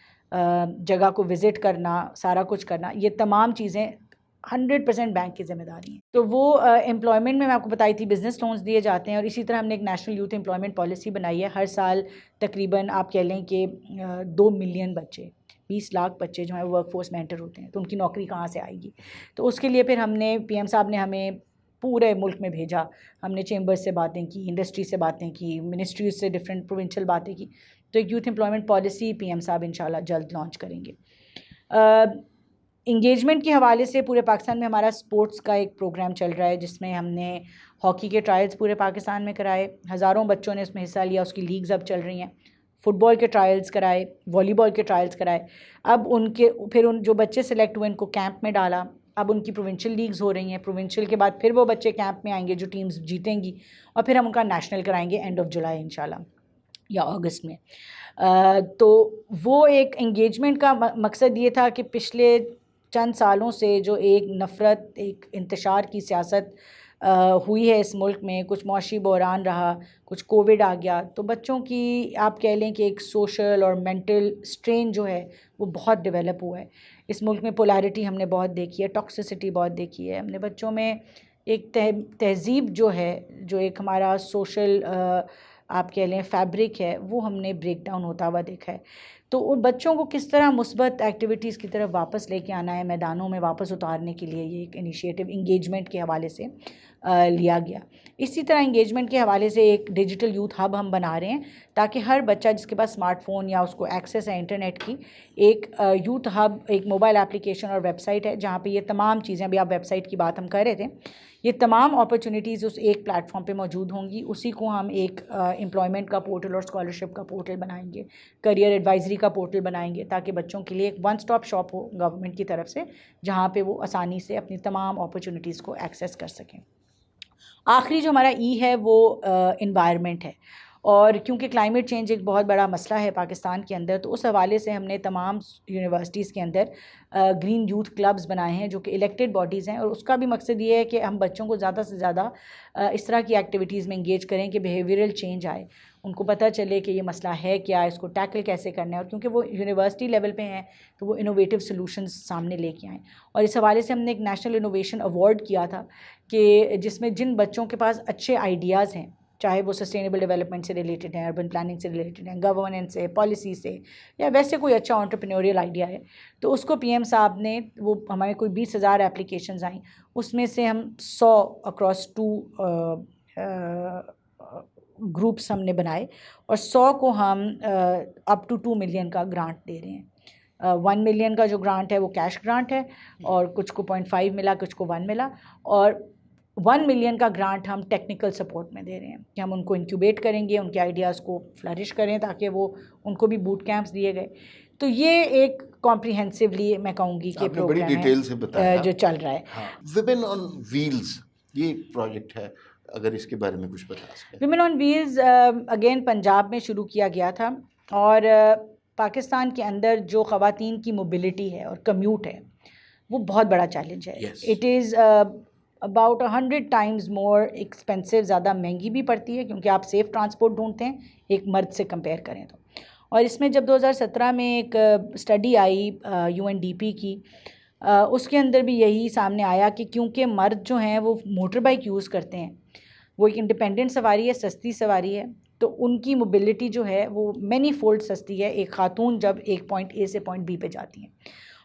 جگہ کو وزٹ کرنا، سارا کچھ کرنا، یہ تمام چیزیں 100% بینک کی ذمہ داری ہیں. تو وہ امپلائمنٹ میں آپ کو بتائی تھی بزنس لونز دیے جاتے ہیں، اور اسی طرح ہم نے ایک نیشنل یوتھ امپلائمنٹ پالیسی بنائی ہے. ہر سال تقریباً آپ کہہ لیں کہ 2 ملین بچے، 20 لاکھ بچے جو ہیں ورک فورس میں انٹر ہوتے ہیں، تو ان کی نوکری کہاں سے آئے گی؟ تو اس کے لیے پھر ہم نے PM صاحب نے ہمیں پورے ملک میں بھیجا، ہم نے چیمبر سے باتیں کی، انڈسٹری سے باتیں کی، منسٹریز سے ڈفرینٹ پروونشل باتیں کی. تو ایک یوتھ امپلائمنٹ پالیسی PM صاحب انشاءاللہ جلد لانچ کریں گے. انگیجمنٹ کے حوالے سے پورے پاکستان میں ہمارا سپورٹس کا ایک پروگرام چل رہا ہے، جس میں ہم نے ہاکی کے ٹرائلز پورے پاکستان میں کرائے، ہزاروں بچوں نے اس میں حصہ لیا، اس کی لیگز اب چل رہی ہیں. فٹ بال کے ٹرائلز کرائے، والی بال کے ٹرائلز کرائے. اب پھر جو بچے سلیکٹ ہوئے ان کو کیمپ میں ڈالا. اب ان کی پروونشل لیگز ہو رہی ہیں، پروونشل کے بعد پھر وہ بچے کیمپ میں آئیں گے جو ٹیمز جیتیں گی، اور پھر ہم ان کا نیشنل کرائیں گے اینڈ آف جولائی انشاءاللہ یا اگست میں. تو وہ ایک انگیجمنٹ کا مقصد یہ تھا کہ پچھلے چند سالوں سے جو ایک نفرت، ایک انتشار کی سیاست ہوئی ہے اس ملک میں، کچھ معاشی بحران رہا، کچھ کووڈ آ گیا، تو بچوں کی آپ کہہ لیں کہ ایک سوشل اور مینٹل سٹرین جو ہے وہ بہت ڈیولپ ہوا ہے. اس ملک میں پولیرٹی ہم نے بہت دیکھی ہے، ٹاکسیسٹی بہت دیکھی ہے. ہم نے بچوں میں ایک تہذیب جو ہے، جو ایک ہمارا سوشل آپ کہہ لیں فیبرک ہے، وہ ہم نے بریک ڈاؤن ہوتا ہوا دیکھا ہے. تو ان بچوں کو کس طرح مثبت ایکٹیویٹیز کی طرف واپس لے کے آنا ہے، میدانوں میں واپس اتارنے کے لیے یہ ایک انیشیٹو انگیجمنٹ کے حوالے سے لیا گیا. اسی طرح انگیجمنٹ کے حوالے سے ایک ڈیجیٹل یوتھ ہب ہم بنا رہے ہیں تاکہ ہر بچہ جس کے پاس اسمارٹ فون یا اس کو ایکسیس ہے انٹرنیٹ کی، ایک یوتھ ہب ایک موبائل اپلیکیشن اور ویب سائٹ ہے جہاں پہ یہ تمام چیزیں، ابھی آپ ویب سائٹ کی بات ہم کر رہے تھے، یہ تمام اپرچونیٹیز اس ایک پلیٹ فارم پہ موجود ہوں گی. اسی کو ہم ایک امپلائمنٹ کا پورٹل اور اسکالرشپ کا پورٹل بنائیں گے، کریئر ایڈوائزری کا پورٹل بنائیں گے تاکہ بچوں کے لیے ایک ون سٹاپ شاپ ہو گورنمنٹ کی طرف سے جہاں پہ وہ آسانی سے اپنی تمام اپرچونیٹیز کو ایکسیس کر سکیں. آخری جو ہمارا ای ہے وہ انوائرمنٹ ہے، اور کیونکہ کلائمیٹ چینج ایک بہت بڑا مسئلہ ہے پاکستان کے اندر، تو اس حوالے سے ہم نے تمام یونیورسٹیز کے اندر گرین یوتھ کلبز بنائے ہیں جو کہ الیکٹڈ باڈیز ہیں، اور اس کا بھی مقصد یہ ہے کہ ہم بچوں کو زیادہ سے زیادہ اس طرح کی ایکٹیویٹیز میں انگیج کریں کہ بیہیویئرل چینج آئے، ان کو پتہ چلے کہ یہ مسئلہ ہے کیا، اس کو ٹیکل کیسے کرنا ہے، اور کیونکہ وہ یونیورسٹی لیول پہ ہیں تو وہ انوویٹیو سلوشنز سامنے لے کے آئیں. اور اس حوالے سے ہم نے ایک نیشنل انوویشن ایوارڈ کیا تھا کہ جس میں جن بچوں کے پاس اچھے آئیڈیاز ہیں، چاہے وہ سسٹینیبل ڈیولپمنٹ سے ریلیٹڈ ہیں، اربن پلاننگ سے ریلیٹڈ ہیں، گورننس سے، پالیسی سے، یا ویسے کوئی اچھا انٹرپرینوریل آئیڈیا ہے، تو اس کو پی ایم صاحب نے، وہ ہمارے کوئی 20,000 اپلیکیشنز آئیں، اس میں سے ہم 100 اکراس 2 گروپس ہم نے بنائے، اور 100 کو ہم اپ ٹو 2 ملین کا گرانٹ دے رہے ہیں. 1 ملین کا جو گرانٹ ہے وہ کیش گرانٹ ہے، اور کچھ کو 0.5 ملا، کچھ کو 1 ملا، اور 1 ملین کا گرانٹ ہم ٹیکنیکل سپورٹ میں دے رہے ہیں کہ ہم ان کو انکیوبیٹ کریں گے، ان کے آئیڈیاز کو فلرش کریں تاکہ وہ ان کو بھی بوٹ کیمپس دیے گئے. تو یہ ایک کمپریہنسولی میں کہوں گی کہ آپ نے بڑی پروگرام ڈیٹیل سے ہے بتایا جو چل رہا ہے. ویمن آن ویلز یہ ایک پروجیکٹ ہے، اگر اس کے بارے میں کچھ بتا سکیں. Women on wheels again Punjab میں شروع کیا گیا تھا، اور پاکستان کے اندر جو خواتین کی موبلٹی ہے اور کمیوٹ ہے وہ بہت بڑا چیلنج ہے. It is about 100 times more expensive, زیادہ مہنگی بھی پڑتی ہے کیونکہ آپ سیف ٹرانسپورٹ ڈھونڈتے ہیں ایک مرد سے کمپیئر کریں تو. اور اس میں جب 2017 میں ایک اسٹڈی آئی UNDP کی، اس کے اندر بھی یہی سامنے آیا کہ کیونکہ مرد جو ہیں وہ موٹر بائک یوز کرتے ہیں، وہ ایک انڈیپینڈنٹ سواری ہے، سستی سواری ہے، تو ان کی موبلٹی جو ہے وہ مینی فولڈ سستی ہے ایک خاتون جب ایک پوائنٹ اے سے پوائنٹ بی پہ جاتی ہیں.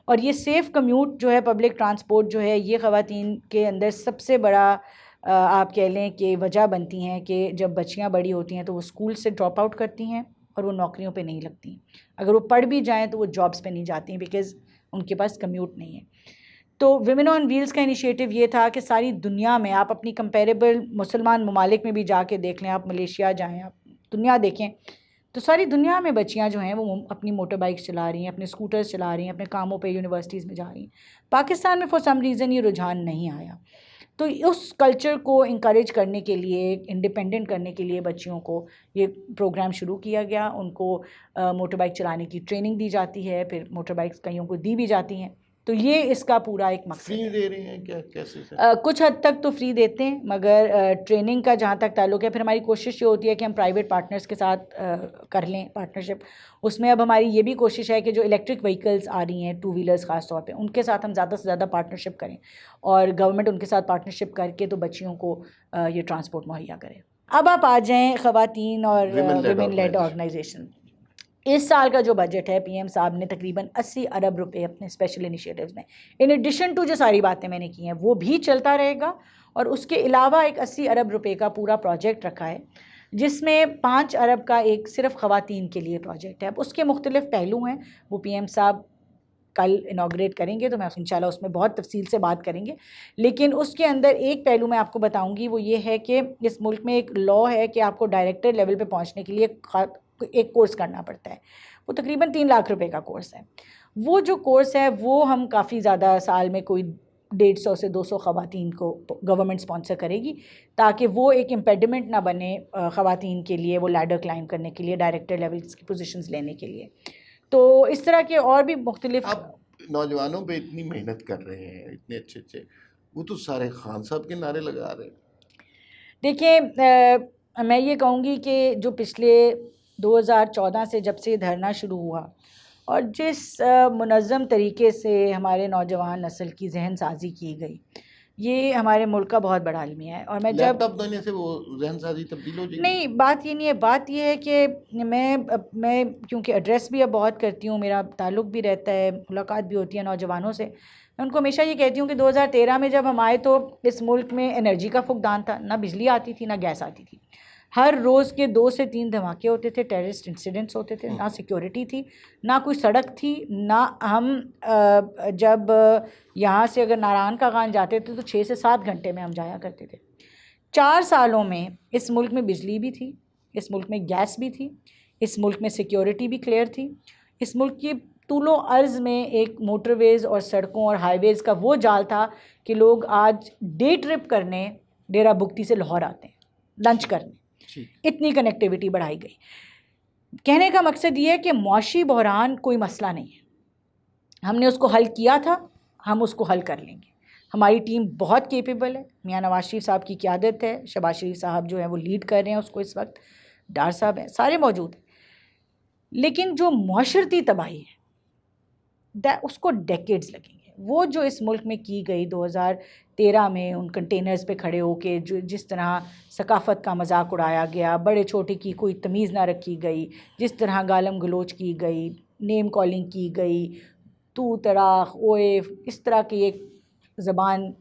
اور یہ سیف کمیوٹ جو ہے، پبلک ٹرانسپورٹ جو ہے، یہ خواتین کے اندر سب سے بڑا آپ کہہ لیں کہ وجہ بنتی ہیں کہ جب بچیاں بڑی ہوتی ہیں تو وہ اسکول سے ڈراپ آؤٹ کرتی ہیں اور وہ نوکریوں پہ نہیں لگتی. اگر وہ پڑھ بھی جائیں تو وہ جابس پہ نہیں جاتی ہیں بیکاز ان کے پاس کمیوٹ نہیں ہے. تو ویمن آن ویلز کا انیشیٹو یہ تھا کہ ساری دنیا میں آپ اپنی کمپیریبل مسلمان ممالک میں بھی جا کے دیکھ لیں، آپ ملیشیا جائیں، آپ دنیا دیکھیں، تو ساری دنیا میں بچیاں جو ہیں وہ اپنی موٹر بائکس چلا رہی ہیں، اپنے اسکوٹرز چلا رہی ہیں، اپنے کاموں پہ یونیورسٹیز میں جا رہی ہیں. پاکستان میں فار سم ریزن یہ رجحان نہیں آیا. تو اس کلچر کو انکریج کرنے کے لیے، انڈیپینڈنٹ کرنے کے لیے بچیوں کو یہ پروگرام شروع کیا گیا. ان کو موٹر بائک چلانے کی ٹریننگ دی جاتی ہے، پھر موٹر بائکس کئیوں کو دی بھی جاتی ہیں. تو یہ اس کا پورا ایک مقصد فری ہے. دے رہے ہیں کیا، کیسے سے؟ کچھ حد تک تو فری دیتے ہیں، مگر ٹریننگ کا جہاں تک تعلق ہے، پھر ہماری کوشش یہ ہوتی ہے کہ ہم پرائیویٹ پارٹنرز کے ساتھ کر لیں پارٹنرشپ. اس میں اب ہماری یہ بھی کوشش ہے کہ جو الیکٹرک وہیکلز آ رہی ہیں، 2 ویلرز خاص طور پہ، ان کے ساتھ ہم زیادہ سے زیادہ پارٹنرشپ کریں، اور گورنمنٹ ان کے ساتھ پارٹنرشپ کر کے تو بچیوں کو یہ ٹرانسپورٹ مہیا کرے. اب آپ آ جائیں خواتین اور ویمن لیڈ آرگنائزیشن. اس سال کا جو بجٹ ہے، پی ایم صاحب نے تقریباً 80 ارب روپے اپنے اسپیشل انیشیٹوز میں، ان ایڈیشن ٹو جو ساری باتیں میں نے کی ہیں وہ بھی چلتا رہے گا، اور اس کے علاوہ ایک 80 ارب روپے کا پورا پروجیکٹ رکھا ہے جس میں 5 ارب کا ایک صرف خواتین کے لیے پروجیکٹ ہے. اب اس کے مختلف پہلو ہیں، وہ پی ایم صاحب کل انوگریٹ کریں گے تو میں انشاءاللہ اس میں بہت تفصیل سے بات کریں گے. لیکن اس کے اندر ایک پہلو میں آپ کو بتاؤں گی، وہ یہ ہے کہ اس ملک میں ایک لاء ہے کہ آپ کو ڈائریکٹر لیول پہ پہنچنے کے لیے ایک کورس کرنا پڑتا ہے. وہ تقریباً 3 لاکھ روپے کا کورس ہے. وہ جو کورس ہے وہ ہم کافی زیادہ سال میں کوئی 150 سے 200 خواتین کو گورنمنٹ اسپانسر کرے گی تاکہ وہ ایک امپیڈمنٹ نہ بنے خواتین کے لیے، وہ لیڈر کلائم کرنے کے لیے، ڈائریکٹر لیولز کی پوزیشنز لینے کے لیے. تو اس طرح کے اور بھی مختلف. آپ نوجوانوں پہ اتنی محنت کر رہے ہیں، اتنے اچھے اچھے، وہ تو سارے خان صاحب کے نعرے لگا رہے ہیں. دیکھیں، میں یہ کہوں گی کہ جو پچھلے 2014 سے جب سے دھرنا شروع ہوا اور جس منظم طریقے سے ہمارے نوجوان نسل کی ذہن سازی کی گئی، یہ ہمارے ملک کا بہت بڑا المیہ ہے. اور میں لیپ جب ٹاپ دینے سے وہ ذہن سازی تبدیل ہو جائے گی؟ نہیں، بات یہ نہیں ہے. بات یہ ہے کہ میں کیونکہ ایڈریس بھی اب بہت کرتی ہوں، میرا تعلق بھی رہتا ہے، ملاقات بھی ہوتی ہے نوجوانوں سے. میں ان کو ہمیشہ یہ کہتی ہوں کہ 2013 میں جب ہم آئے تو اس ملک میں انرجی کا فقدان تھا، نہ بجلی آتی تھی نہ گیس آتی تھی. ہر روز کے 2 سے 3 دھماکے ہوتے تھے، ٹیررسٹ انسیڈنٹس ہوتے تھے، نہ سیکیورٹی تھی، نہ کوئی سڑک تھی، نہ ہم جب یہاں سے اگر ناران کا خان جاتے تھے تو 6 سے 7 گھنٹے میں ہم جایا کرتے تھے. 4 سالوں میں اس ملک میں بجلی بھی تھی، اس ملک میں گیس بھی تھی، اس ملک میں سیکیورٹی بھی کلیئر تھی. اس ملک کی طول و عرض میں ایک موٹر ویز اور سڑکوں اور ہائی ویز کا وہ جال تھا کہ لوگ آج ڈے ٹرپ کرنے ڈیرہ بگٹی سے لاہور آتے ہیں لنچ کرنے. اتنی کنیکٹیوٹی بڑھائی گئی. کہنے کا مقصد یہ ہے کہ معاشی بحران کوئی مسئلہ نہیں ہے، ہم نے اس کو حل کیا تھا، ہم اس کو حل کر لیں گے. ہماری ٹیم بہت کیپیبل ہے، میاں نواز شریف صاحب کی قیادت ہے، شہباز شریف صاحب جو ہیں وہ لیڈ کر رہے ہیں اس کو اس وقت، ڈار صاحب ہیں، سارے موجود ہیں. لیکن جو معاشرتی تباہی ہے اس کو ڈیکیڈز لگیں گے. وہ جو اس ملک میں کی گئی 2013 میں ان کنٹینرز پہ کھڑے ہو کے جس طرح ثقافت کا مذاق اڑایا گیا، بڑے چھوٹے کی کوئی تمیز نہ رکھی گئی، جس طرح گالم گلوچ کی گئی، نیم کالنگ کی گئی، تو تڑاخ اوئے، اس طرح کی ایک زبان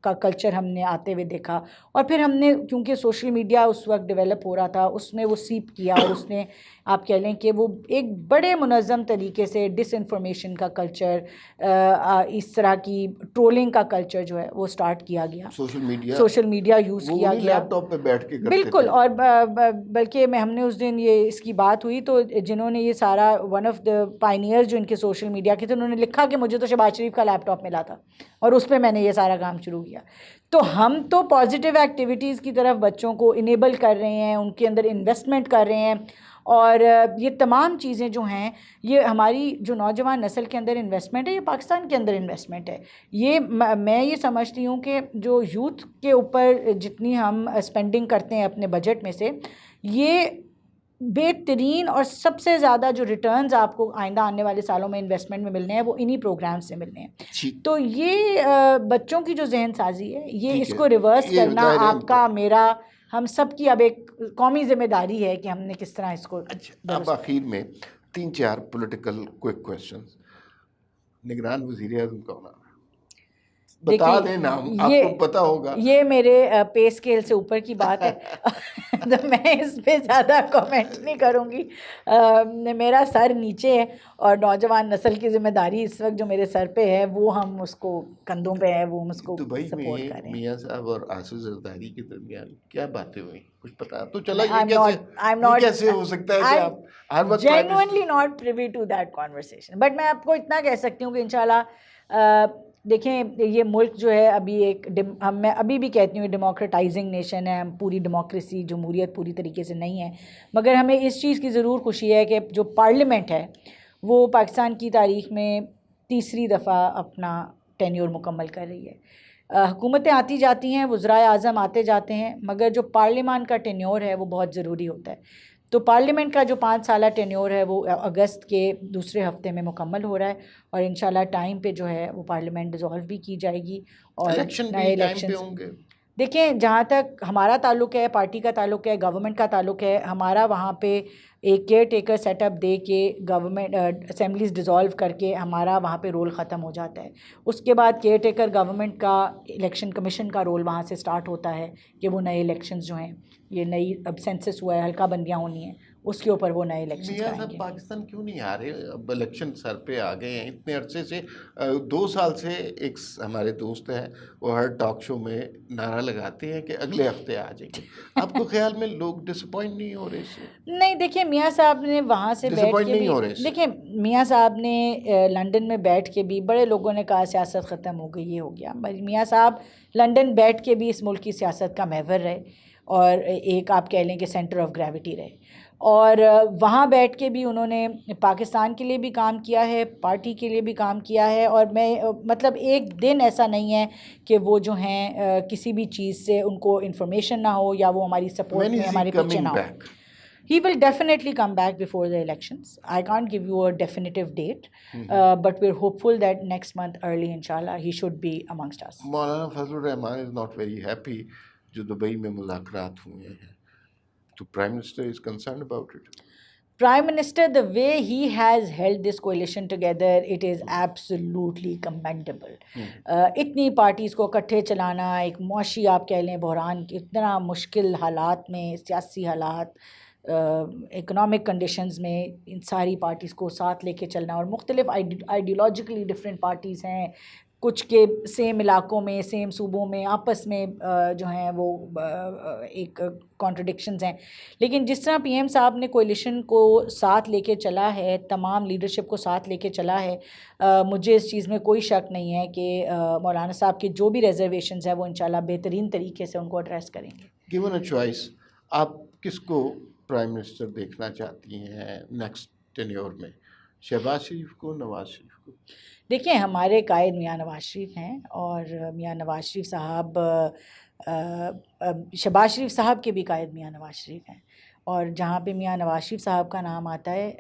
کا کلچر ہم نے آتے ہوئے دیکھا. اور پھر ہم نے کیونکہ سوشل میڈیا اس وقت ڈیولپ ہو رہا تھا، اس میں وہ سیپ کیا اور اس نے آپ کہہ لیں کہ وہ ایک بڑے منظم طریقے سے ڈس انفارمیشن کا کلچر، اس طرح کی ٹرولنگ کا کلچر جو ہے وہ سٹارٹ کیا گیا. سوشل میڈیا یوز کیا گیا لیپ ٹاپ پہ بیٹھ کے بالکل. اور بلکہ ہم نے اس دن یہ اس کی بات ہوئی تو جنہوں نے یہ سارا ون آف دا پائنیئر جو ان کے سوشل میڈیا کے تھے، انہوں نے لکھا کہ مجھے تو شہباز شریف کا لیپ ٹاپ ملا تھا اور اس پہ میں نے یہ سارا کام شروع کیا. تو ہم تو پازیٹیو ایکٹیویٹیز کی طرف بچوں کو انیبل کر رہے ہیں، ان کے اندر انویسٹمنٹ کر رہے ہیں. اور یہ تمام چیزیں جو ہیں یہ ہماری جو نوجوان نسل کے اندر انویسٹمنٹ ہے، یہ پاکستان کے اندر انویسٹمنٹ ہے. یہ میں یہ سمجھتی ہوں کہ جو یوتھ کے اوپر جتنی ہم اسپینڈنگ کرتے ہیں اپنے بجٹ میں سے، یہ بہترین اور سب سے زیادہ جو ریٹرنز آپ کو آئندہ آنے والے سالوں میں انویسٹمنٹ میں ملنے ہیں وہ انہی پروگرام سے ملنے ہیں. تو یہ بچوں کی جو ذہن سازی ہے، یہ اس کو ریورس کرنا آپ کا، میرا، ہم سب کی اب ایک قومی ذمہ داری ہے کہ ہم نے کس طرح اس کو. اب آخر میں 3-4 پولیٹیکل کوئک کویسچنز. نگران وزیر اعظم کون آ رہا ہے؟ بتا دیں نام، آپ کو پتا ہوگا. یہ میرے پے اسکیل سے اوپر کی بات ہے تو میں اس پہ زیادہ کامنٹ نہیں کروں گی. میرا سر نیچے ہے اور نوجوان نسل کی ذمہ داری اس وقت جو میرے سر پہ ہے وہ ہم اس کو کندھوں پہ ہے، وہ ہم اس کو سپورٹ کر رہے ہیں. میاں صاحب اور آصف زرداری کے درمیان کیا باتیں ہوئی؟ کچھ پتا تو چلا؟ یہ کیسے ہو سکتا ہے کہ آپ ہر وقت genuinely not privy to that conversation. But میں آپ کو اتنا کہہ سکتی ہوں کہ انشاءاللہ دیکھیں یہ ملک جو ہے ابھی ایک میں ابھی بھی کہتی ہوں ڈیموکریٹائزنگ نیشن ہے. ہم پوری ڈیموکریسی، جمہوریت پوری طریقے سے نہیں ہے، مگر ہمیں اس چیز کی ضرور خوشی ہے کہ جو پارلیمنٹ ہے وہ پاکستان کی تاریخ میں تیسری دفعہ اپنا ٹینیور مکمل کر رہی ہے. حکومتیں آتی جاتی ہیں، وزرائے اعظم آتے جاتے ہیں، مگر جو پارلیمان کا ٹینیور ہے وہ بہت ضروری ہوتا ہے. تو پارلیمنٹ کا جو 5 سالہ ٹینیور ہے وہ اگست کے دوسرے ہفتے میں مکمل ہو رہا ہے اور انشاءاللہ ٹائم پہ جو ہے وہ پارلیمنٹ ڈیزالو بھی کی جائے گی اور نئے الیکشن ہوں گے. دیکھیں جہاں تک ہمارا تعلق ہے، پارٹی کا تعلق ہے، گورنمنٹ کا تعلق ہے، ہمارا وہاں پہ ایک کیئر ٹیکر سیٹ اپ دے کے گورنمنٹ اسمبلیز ڈیزالو کر کے ہمارا وہاں پہ رول ختم ہو جاتا ہے. اس کے بعد کیئر ٹیکر گورنمنٹ کا الیکشن کمیشن کا رول وہاں سے سٹارٹ ہوتا ہے کہ وہ نئے الیکشنز جو ہیں، یہ نئی اب سینسس ہوا ہے، حلقہ بندیاں ہونی ہیں، اس کے اوپر وہ نئے الیکشن کریں گے. پاکستان کیوں نہیں آ رہے؟ اب الیکشن سر پہ آ گئے ہیں اتنے عرصے سے. 2 سال سے ایک ہمارے دوست ہیں وہ ہر ٹاک شو میں نعرہ لگاتے ہیں کہ اگلے ہفتے آ جائیں گے. آپ کو خیال میں لوگ ڈسپوائنٹ نہیں ہو رہے اس سے؟ نہیں، دیکھیں میاں صاحب نے وہاں سے بیٹھ کے بھی، دیکھیں میاں صاحب نے لنڈن میں بیٹھ کے بھی، بڑے لوگوں نے کہا سیاست ختم ہو گئی، یہ ہو گیا. میاں صاحب لنڈن بیٹھ کے بھی اس ملک کی سیاست کا محور رہے اور ایک آپ کہہ لیں کہ سینٹر آف گریوٹی رہے، اور وہاں بیٹھ کے بھی انہوں نے پاکستان کے لیے بھی کام کیا ہے، پارٹی کے لیے بھی کام کیا ہے. اور میں مطلب ایک دن ایسا نہیں ہے کہ وہ جو ہیں کسی بھی چیز سے ان کو انفارمیشن نہ ہو یا وہ ہماری سپورٹ میں ہمارے پیچھے نہ ہو. He will definitely come back before the elections. I can't give you a definitive date, but we're hopeful that next month early, inshallah, he should be amongst us. Maulana Fazal Rahman is not very happy جو Dubai میں مذاکرات ہوئے ہیں, تو prime minister is concerned about it. Prime Minister, the way he has held this coalition together, it is absolutely commendable. اتنی parties کو اکٹھے چلانا, ایک معاشی آپ کہہ لیں بحران کے اتنا مشکل حالات میں, سیاسی حالات, اکنامک کنڈیشنز میں, ان ساری پارٹیز کو ساتھ لے کے چلنا, اور مختلف آئیڈیولوجیکلی ڈفرینٹ پارٹیز ہیں, کچھ کے سیم علاقوں میں, سیم صوبوں میں آپس میں جو ہیں وہ ایک کانٹرڈکشنز ہیں, لیکن جس طرح پی ایم صاحب نے کولیشن کو ساتھ لے کے چلا ہے, تمام لیڈرشپ کو ساتھ لے کے چلا ہے, مجھے اس چیز میں کوئی شک نہیں ہے کہ مولانا صاحب کے جو بھی ریزرویشنز ہیں وہ انشاءاللہ بہترین طریقے سے ان کو ایڈریس کریں گے. گیون اے چوائس, آپ کس کو پرائم منسٹر دیکھنا چاہتی ہیں نیکسٹ ٹینیور میں, شہباز شریف کو, نواز شریف کو؟ دیکھیں, ہمارے قائد میاں نواز شریف ہیں, اور میاں نواز شریف صاحب, شہباز شریف صاحب کے بھی قائد میاں نواز شریف ہیں, اور جہاں پہ میاں نواز شریف صاحب کا نام آتا ہے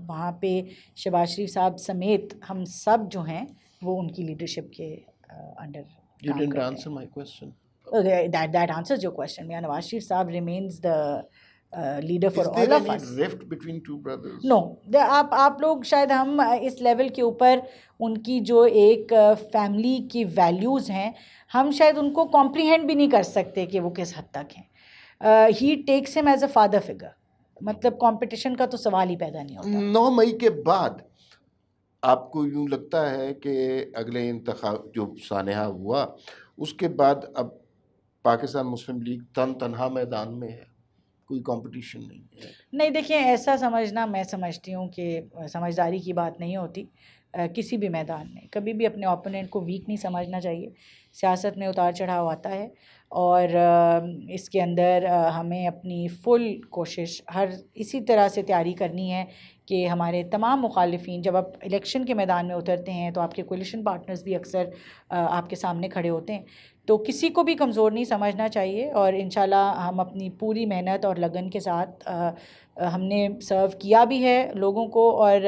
وہاں پہ شہباز شریف صاحب سمیت ہم سب جو ہیں وہ ان کی لیڈرشپ کے under. You didn't answer my question. That answers your question. Mian Nawaz Sharif صاحب remains the leader for all of us. Is there any rift between two brothers? No. آپ لوگ شاید ہم اس لیول کے اوپر ان کی جو ایک فیملی کی ویلیوز ہیں, ہم شاید ان کو کمپریہینڈ بھی نہیں کر سکتے کہ وہ کس حد تک ہیں. ہی ٹیکس ہم ایز اے فادر فگر, مطلب کمپٹیشن کا تو سوال ہی پیدا نہیں ہوتا. 9 مئی کے بعد آپ کو یوں لگتا ہے کہ اگلے انتخاب جو سانحہ ہوا اس کے بعد اب پاکستان مسلم لیگ تنہا میدان میں ہے, کوئی کمپٹیشن نہیں ہے؟ نہیں, دیکھیں, ایسا سمجھنا میں سمجھتی ہوں کہ سمجھداری کی بات نہیں ہوتی. کسی بھی میدان میں کبھی بھی اپنے اوپوننٹ کو ویک نہیں سمجھنا چاہیے. سیاست میں اتار چڑھاؤ آتا ہے, اور اس کے اندر ہمیں اپنی فل کوشش اسی طرح سے تیاری کرنی ہے کہ ہمارے تمام مخالفین جب آپ الیکشن کے میدان میں اترتے ہیں تو آپ کے کولیشن پارٹنرز بھی اکثر آپ کے سامنے کھڑے ہوتے ہیں, تو کسی کو بھی کمزور نہیں سمجھنا چاہیے. اور انشاءاللہ ہم اپنی پوری محنت اور لگن کے ساتھ ہم نے سرو کیا بھی ہے لوگوں کو, اور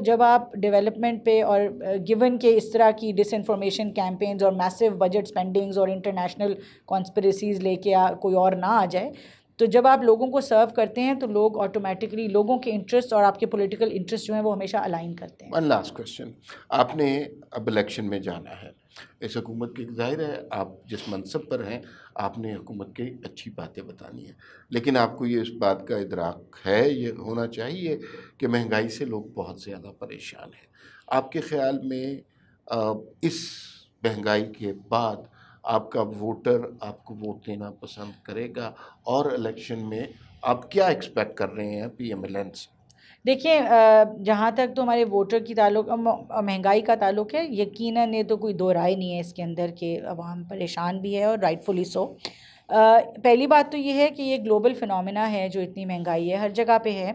جب آپ ڈیولپمنٹ پہ اور گیون کہ اس طرح کی ڈس انفارمیشن کیمپینز اور میسو بجٹ سپینڈنگز اور انٹرنیشنل کانسپریسیز لے کے کوئی اور نہ آ جائے, تو جب آپ لوگوں کو سرو کرتے ہیں تو لوگ آٹومیٹکلی لوگوں کے انٹرسٹ اور آپ کے پولیٹیکل انٹرسٹ جو ہیں وہ ہمیشہ الائن کرتے ہیں. ون لاسٹ کویسچن, آپ نے اب الیکشن میں جانا ہے, اس حکومت کی ظاہر ہے آپ جس منصب پر ہیں آپ نے حکومت کی اچھی باتیں بتانی ہیں, لیکن آپ کو یہ اس بات کا ادراک ہے, یہ ہونا چاہیے کہ مہنگائی سے لوگ بہت زیادہ پریشان ہیں. آپ کے خیال میں اس مہنگائی کے بعد آپ کا ووٹر آپ کو ووٹ دینا پسند کرے گا, اور الیکشن میں آپ کیا ایکسپیکٹ کر رہے ہیں پی ایم ایل این سے؟ دیکھیں, جہاں تک تو ہمارے ووٹر کی تعلق مہنگائی کا تعلق ہے, یقیناً یہ تو کوئی دو رائے نہیں ہے اس کے اندر کہ عوام پریشان بھی ہے, اور رائٹفلی سو. پہلی بات تو یہ ہے کہ یہ گلوبل فنومینا ہے جو اتنی مہنگائی ہے, ہر جگہ پہ ہے,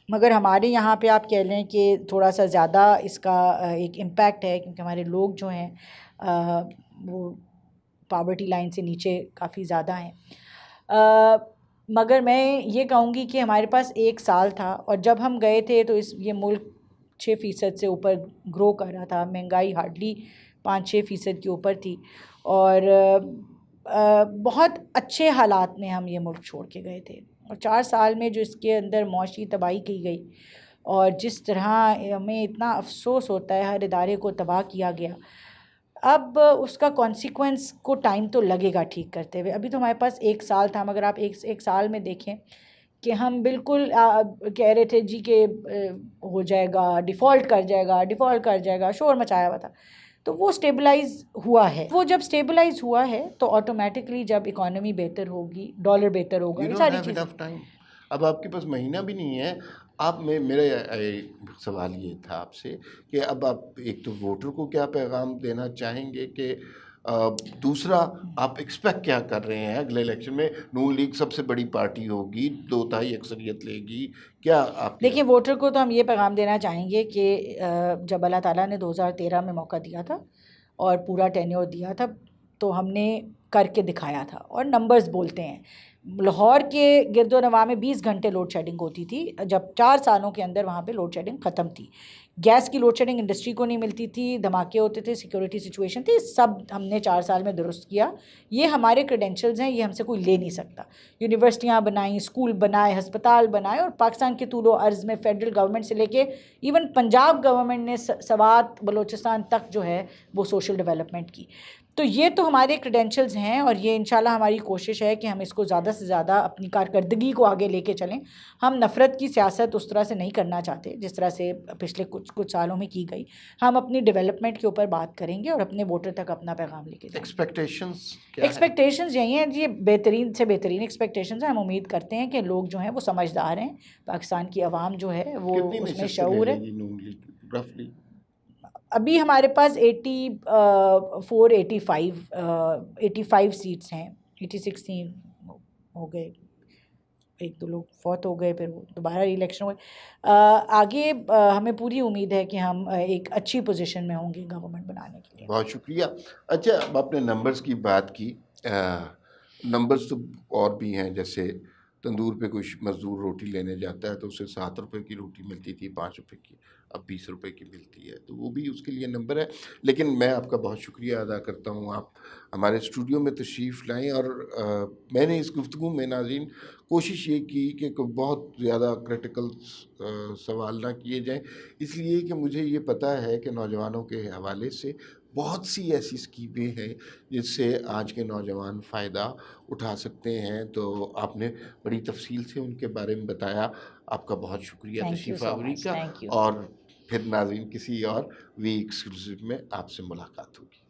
مگر ہمارے یہاں پہ آپ کہہ لیں کہ تھوڑا سا زیادہ اس کا ایک امپیکٹ ہے, کیونکہ ہمارے لوگ جو ہیں وہ پاورٹی لائن سے نیچے کافی زیادہ ہیں. مگر میں یہ کہوں گی کہ ہمارے پاس 1 سال تھا, اور جب ہم گئے تھے تو یہ ملک 6% سے اوپر گرو کر رہا تھا, مہنگائی ہارڈلی 5-6% کے اوپر تھی, اور بہت اچھے حالات میں ہم یہ ملک چھوڑ کے گئے تھے. اور 4 سال میں جو اس کے اندر معاشی تباہی کی گئی, اور جس طرح ہمیں اتنا افسوس ہوتا ہے, ہر ادارے کو تباہ کیا گیا, اب اس کا کانسیکوینس کو ٹائم تو لگے گا ٹھیک کرتے ہوئے. ابھی تو ہمارے پاس 1 سال تھا, مگر آپ ایک سال میں دیکھیں کہ ہم بالکل کہہ رہے تھے جی کہ ہو جائے گا, ڈیفالٹ کر جائے گا, شور مچایا ہوا تھا, تو وہ سٹیبلائز ہوا ہے. وہ جب سٹیبلائز ہوا ہے تو آٹومیٹکلی جب اکانومی بہتر ہوگی, ڈالر بہتر ہوگا, یہ ساری چیزیں. اب آپ کے پاس مہینہ بھی نہیں ہے. آپ میں میرا سوال یہ تھا آپ سے کہ اب آپ ایک تو ووٹر کو کیا پیغام دینا چاہیں گے, کہ دوسرا آپ ایکسپیکٹ کیا کر رہے ہیں اگلے الیکشن میں؟ نون لیگ سب سے بڑی پارٹی ہوگی, 2/3 اکثریت لے گی, کیا آپ دیکھیں ووٹر کو تو ہم یہ پیغام دینا چاہیں گے کہ جب اللہ تعالیٰ نے 2013 میں موقع دیا تھا اور پورا ٹینیور دیا تھا تو ہم نے کر کے دکھایا تھا, اور نمبرز بولتے ہیں. لاہور کے گرد و نواح میں 20 گھنٹے لوڈ شیڈنگ ہوتی تھی، جب 4 سالوں کے اندر وہاں پہ لوڈ شیڈنگ ختم تھی. گیس کی لوڈ شیڈنگ انڈسٹری کو نہیں ملتی تھی، دھماکے ہوتے تھے، سیکورٹی سچویشن تھی، سب ہم نے 4 سال میں درست کیا. یہ ہمارے کریڈینشلز ہیں، یہ ہم سے کوئی لے نہیں سکتا. یونیورسٹیاں بنائیں، اسکول بنائے، ہسپتال بنائے، اور پاکستان کے طول و عرض میں فیڈرل گورنمنٹ سے لے کے ایون پنجاب گورنمنٹ نے سوات بلوچستان تک جو ہے وہ سوشل ڈیولپمنٹ کی. تو یہ تو ہمارے کریڈینشلز ہیں، اور یہ انشاءاللہ ہماری کوشش ہے کہ ہم اس کو زیادہ سے زیادہ اپنی کارکردگی کو آگے لے کے چلیں. ہم نفرت کی سیاست اس طرح سے نہیں کرنا چاہتے جس طرح سے پچھلے کچھ سالوں میں کی گئی. ہم اپنی ڈیولپمنٹ کے اوپر بات کریں گے اور اپنے ووٹر تک اپنا پیغام لے کے جائیں گے. ایکسپیکٹیشنز یہی ہیں جی، بہترین سے بہترین ایکسپیکٹیشنز ہیں. ہم امید کرتے ہیں کہ لوگ جو ہیں وہ سمجھدار ہیں، پاکستان کی عوام جو ہے وہ اس میں شعور ہے. ابھی ہمارے پاس 85 سیٹس ہیں. 86 تھیں، ہو گئے، 1-2 لوگ فوت ہو گئے، پھر وہ دوبارہ ری الیکشن ہوئے. آگے ہمیں پوری امید ہے کہ ہم ایک اچھی پوزیشن میں ہوں گے گورنمنٹ بنانے کے لیے. بہت شکریہ. اچھا، اب آپ نے نمبرز کی بات کی، نمبرز تو اور بھی ہیں، جیسے تندور پہ کوئی مزدور روٹی لینے جاتا ہے تو اسے 7 روپے کی روٹی ملتی تھی، 5 روپے کی، اب 20 روپے کی ملتی ہے، تو وہ بھی اس کے لیے نمبر ہے. لیکن میں آپ کا بہت شکریہ ادا کرتا ہوں، آپ ہمارے اسٹوڈیو میں تشریف لائیں. اور میں نے اس گفتگو میں ناظرین کوشش یہ کی کہ بہت زیادہ کریٹیکل سوال نہ کیے جائیں، اس لیے کہ مجھے یہ پتہ ہے کہ نوجوانوں کے حوالے سے بہت سی ایسی اسکیمیں ہیں جس سے آج کے نوجوان فائدہ اٹھا سکتے ہیں. تو آپ نے بڑی تفصیل سے ان کے بارے میں بتایا. آپ کا بہت شکریہ تشریف آوری کا. اور پھر ناظرین کسی اور وی ایکسکلوسیو میں آپ سے ملاقات ہوگی.